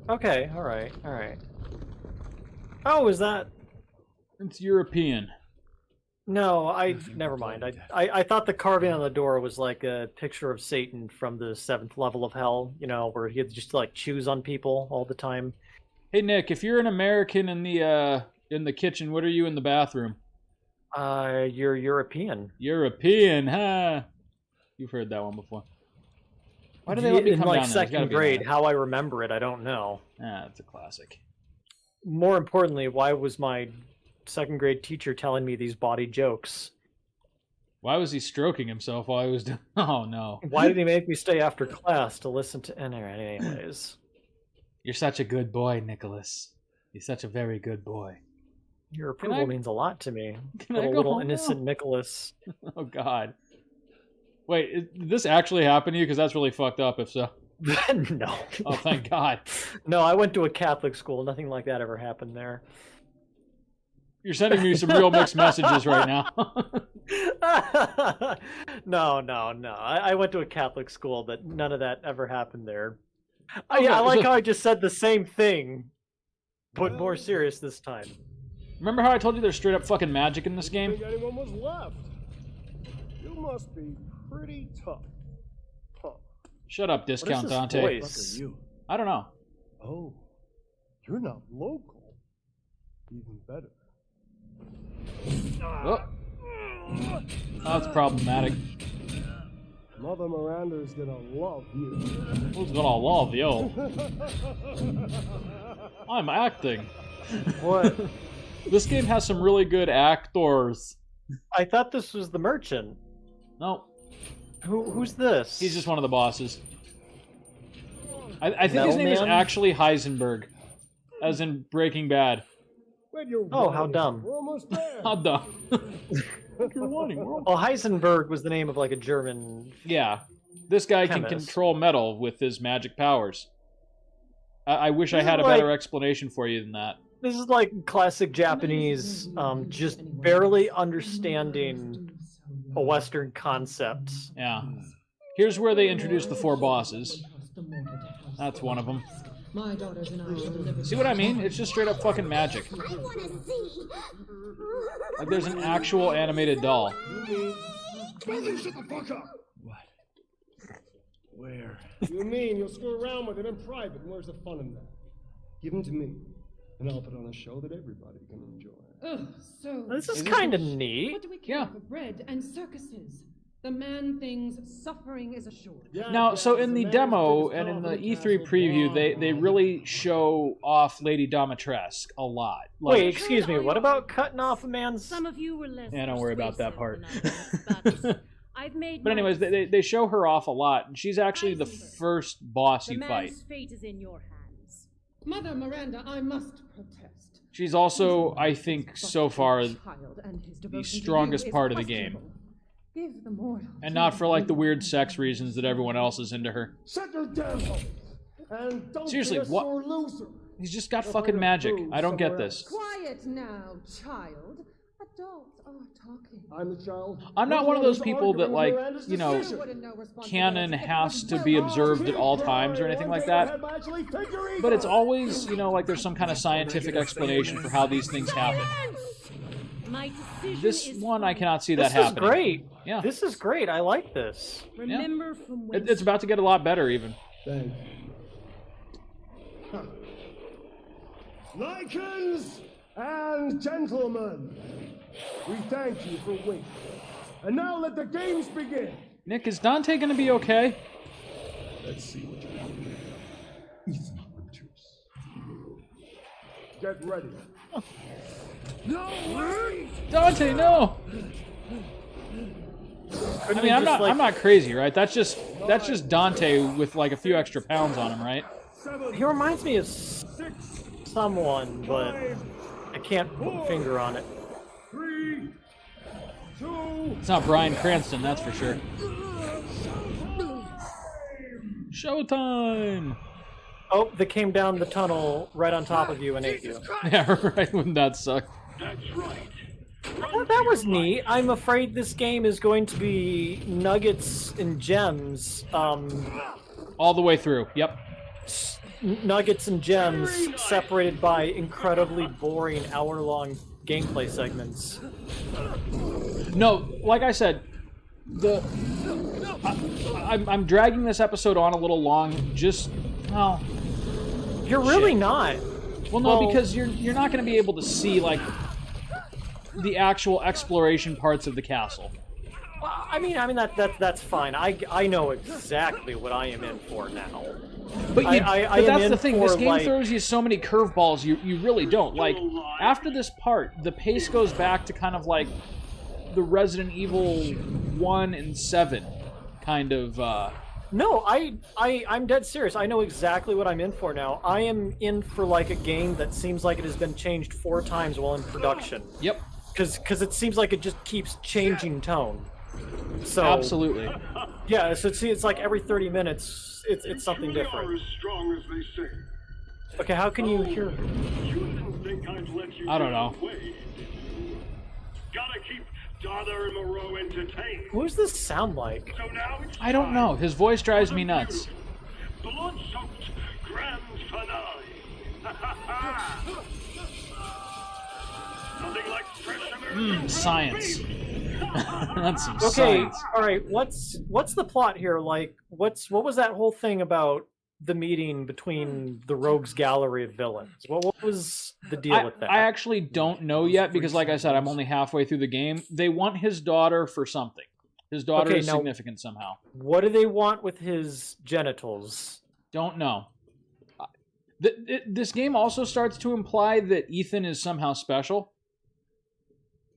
Okay, all right. Oh, is that? It's European. No, never mind. I thought the carving on the door was like a picture of Satan from the 7th level of hell. You know, where he had just like choose on people all the time. Hey, Nick, if you're an American in the in the kitchen. What are you in the bathroom? You're European. European, huh? You've heard that one before. Why do they let me in come like down there? There's gotta second be grade? one. How I remember it, I don't know. Ah, it's a classic. More importantly, why was my second grade teacher telling me these bawdy jokes? Why was he stroking himself while he was doing? Oh no! Why did he make me stay after class to listen to? Anyways, You're such a good boy, Nicholas. You're such a very good boy. your approval means a lot to me. Can I go Little home innocent now? Nicholas. Oh God. Wait, did this actually happen to you? Because that's really fucked up. If so. No. Oh, thank God. No, I went to a Catholic school. Nothing like that ever happened there. You're sending me some real mixed messages right now. No. I went to a Catholic school, but none of that ever happened there. Okay, I like so- how I just said the same thing, but more serious this time. Remember how I told you there's straight up fucking magic in this game? Think anyone was left? You must be pretty tough. Huh. Shut up, What is discount this Dante. voice? you? I don't know. Oh, you're not local. Even better. Oh. That's problematic. Mother Miranda's gonna love you. Who's gonna love you? I'm acting. What? This game has some really good actors. I thought this was the merchant. No, Who's this? he's just one of the bosses. I think his Metal name is Man? actually Heisenberg, as in Breaking Bad. Oh, how dumb. We're almost there. How dumb. You're wanting, we're all- Well, Heisenberg was the name of like a German. Yeah, this guy can Chemist. control metal with his magic powers. I wish I This had a is better like- explanation for you than that. This is like classic Japanese, just barely understanding a Western concept. Yeah. Here's where they introduce the 4 bosses. That's one of them. My daughters and I shall deliver. See what I mean? It's just straight up fucking magic. I want to see. Like there's an actual animated doll. Brother, shut the fuck up! What? Where? You mean you'll screw around with it in private, and where's the fun in that? Give them to me, and I'll put on a show that everybody can enjoy. Ugh, so. This is kind of neat. What do we care Yeah. for bread and circuses? The man thinks suffering is assured. Now, so in the demo and in the E3 preview, they really show off Lady Domitresque a lot. Like, Wait, excuse me. What about cutting off a man's? Some of you were less. Yeah, don't worry about that persuasive part. than others, but I've made. But anyways, my they show her off a lot, and she's actually the first boss the you man's fight. fate is in your hands. Mother Miranda, I must protest. She's also, I think, so far, Child and his the devotion to strongest you is part of the game. questionable. Give the mortal And not for like the weird sex reasons that everyone else is into her. Shut your damn hole! And don't Seriously, be a what- sore loser! He's just got fucking magic. I don't get this. Quiet now, child. Adults are talking. I'm the child. I'm not You're one of the those people that, arguing like, Miranda's you know, decision. canon has to be observed at all times or anything like that. But it's always, you know, like there's some kind of scientific explanation for how these things happen. My decision This is one, I final. cannot see This that is happening. great. Yeah. This is great. I like this. Remember from whence It's about to get a lot better, even. Thank you. Huh. Lycans and gentlemen, we thank you for waiting. And now let the games begin. Nick, is Dante going to be okay? Let's see what you can do. Ethan Winters. Get ready. No way! Dante, no! I mean, I'm not crazy, right? That's just Dante with like a few extra pounds on him, right? He reminds me of someone, but I can't put a finger on it. 3, 2, It's not Bryan Cranston, that's for sure. Showtime! Oh, they came down the tunnel right on top of you and ate you. Yeah, right. Wouldn't that suck? Well, that was neat. I'm afraid this game is going to be nuggets and gems. All the way through. Yep. Nuggets and gems separated by incredibly boring hour-long gameplay segments. No, like I said, I'm dragging this episode on a little long. Just, well, You're really not. Well, no, because you're not going to be able to see like the actual exploration parts of the castle. I mean that's fine. I know exactly what I am in for now. But, but that's the thing. This game like, throws you so many curveballs. You really don't. Like after this part, the pace goes back to kind of like the Resident Evil 1 and 7 kind of. No, I'm dead serious. I know exactly what I'm in for now. I am in for like a game that seems like it has been changed 4 times while in production. Yep. Because it seems like it just keeps changing tone. So absolutely. Yeah. So it's like every 30 minutes, it's something different. As strong as they say. Okay, how can you hear me? You didn't think I'd let you I don't know. Gotta keep Dother and Moreau entertained. Who does this sound like? So now it's I don't know. His voice drives me nuts. blood-soaked grand finale. Nothing like fresh Science. That's some Okay, science. all right. What's the plot here? Like, what was that whole thing about the meeting between the Rogues Gallery of Villains? What was the deal with that? I actually don't know yet because, like I said, I'm only halfway through the game. They want his daughter for something. His daughter is significant somehow. What do they want with his genitals? Don't know. This game also starts to imply that Ethan is somehow special.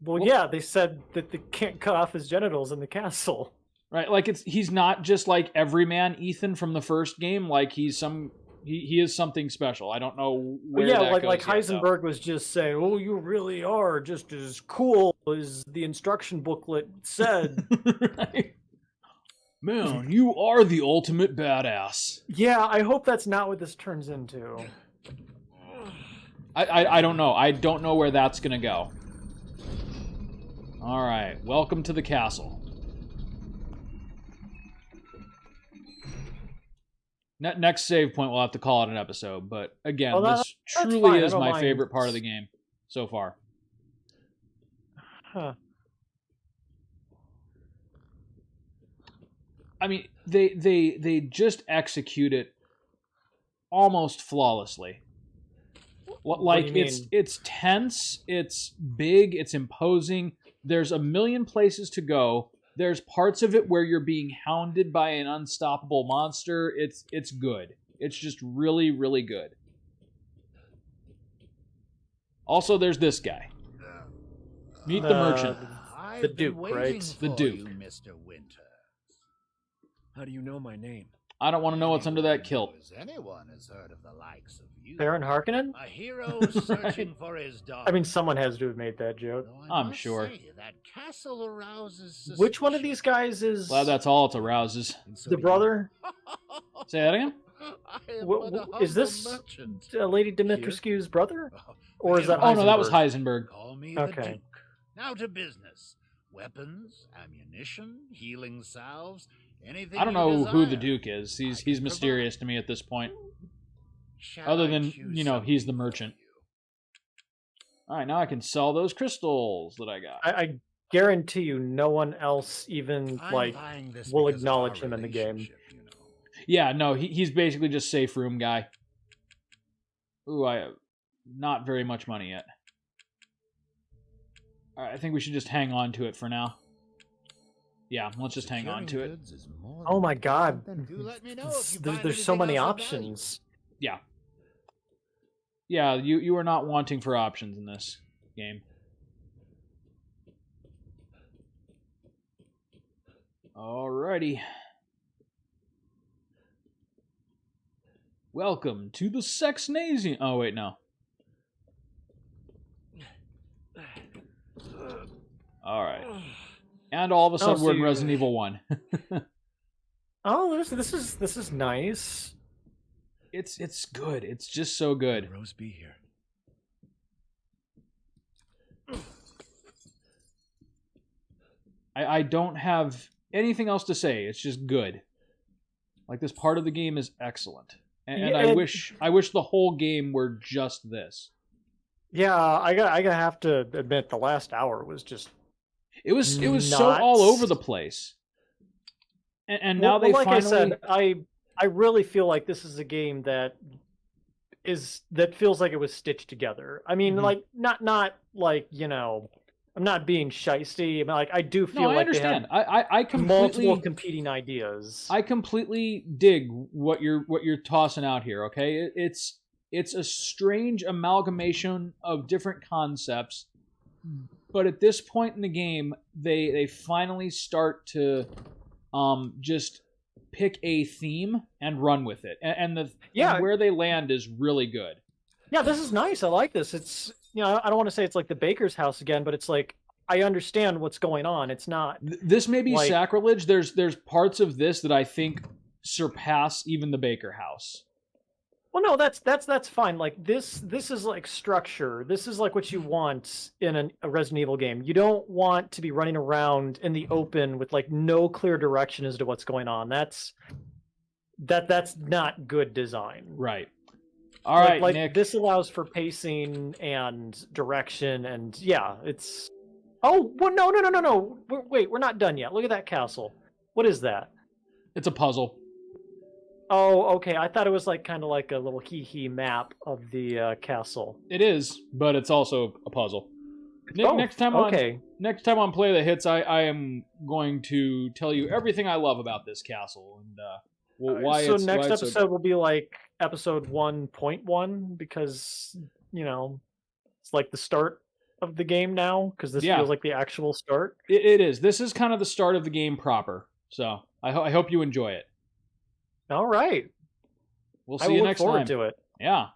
Well, yeah, they said that they can't cut off his genitals in the castle. Right, like he's not just like everyman Ethan from the first game. Like he is something special. I don't know where. Yeah, that like goes yet, Heisenberg was just saying, "Oh, you really are just as cool as the instruction booklet said." Right. Man, you are the ultimate badass. Yeah, I hope that's not what this turns into. I don't know. I don't know where that's gonna go. All right, welcome to the castle. Next save point, we'll have to call it an episode. But again, this truly is my favorite part of the game so far. Huh. I mean, they just execute it almost flawlessly. Like it's tense, it's big, it's imposing. There's a million places to go. There's parts of it where you're being hounded by an unstoppable monster. It's good. It's just really, really good. Also, there's this guy. Meet the merchant. The Duke, right? The Duke. You, Mr. Winters. How do you know my name? I don't want to know what's under that kilt. Anyone has heard of the likes of you. Baron Harkonnen? A hero searching for his daughter. I mean, someone has to have made that joke. I'm sure. That castle arouses suspicion. Which one of these guys is... Well, that's all it arouses. The brother? Say that again? Is this Lady Dimitrescu's brother? Or is that Oh, no, that was Heisenberg. Call me okay. the Duke. Now to business. Weapons, ammunition, healing salves, anything I don't you know desire. who the Duke is. He's mysterious to me at this point. Other than, you know, he's the merchant. Alright, now I can sell those crystals that I got. I guarantee you no one else even, like, will acknowledge him in the game. Yeah, no, he's basically just safe room guy. Ooh, I have not very much money yet. Alright, I think we should just hang on to it for now. Yeah, let's just hang on to it. Oh my god. There's There's so many options. Yeah. Yeah, you are not wanting for options in this game. Alrighty. Welcome to the Sexnasium. Oh, wait, no. Alright. And all of a sudden we're in Resident Evil 1. Oh, this is nice. It's good. It's just so good. Rose be here. I don't have anything else to say. It's just good. Like, this part of the game is excellent. And I wish the whole game were just this. Yeah, I gotta have to admit the last hour was just It was so all over the place. And now they like finally... I said, I really feel like this is a game that that feels like it was stitched together. I mean, Mhm. like not like, you know, I'm not being shisty. I mean, like I do feel No, I like understand. they had I completely multiple competing ideas. I completely dig what you're tossing out here. Okay, it's a strange amalgamation of different concepts, but at this point in the game, they finally start to just pick a theme and run with it, and where they land is really good. Yeah, this is nice. I like this. It's, you know, I don't want to say it's like the baker's house again, but it's like I understand what's going on. It's not. This may be like, sacrilege. There's parts of this that I think surpass even the Baker house. Well, no, that's fine. Like this is like structure. This is like what you want in a Resident Evil game. You don't want to be running around in the open with like no clear direction as to what's going on. That's not good design. Right. All right, like Nick. This allows for pacing and direction, and yeah, it's. Oh, well, no. Wait, we're not done yet. Look at that castle. What is that? It's a puzzle. Oh, okay. I thought it was like kind of like a little hee map of the castle. It is, but it's also a puzzle. Nick, next time on Play the Hits, I am going to tell you everything I love about this castle and why so it's next why it's episode will be like episode 1.1 because, you know, it's like the start of the game now because this feels like the actual start. It is. This is kind of the start of the game proper. So I hope you enjoy it. All right. We'll see you next time. I will look forward to it. Yeah.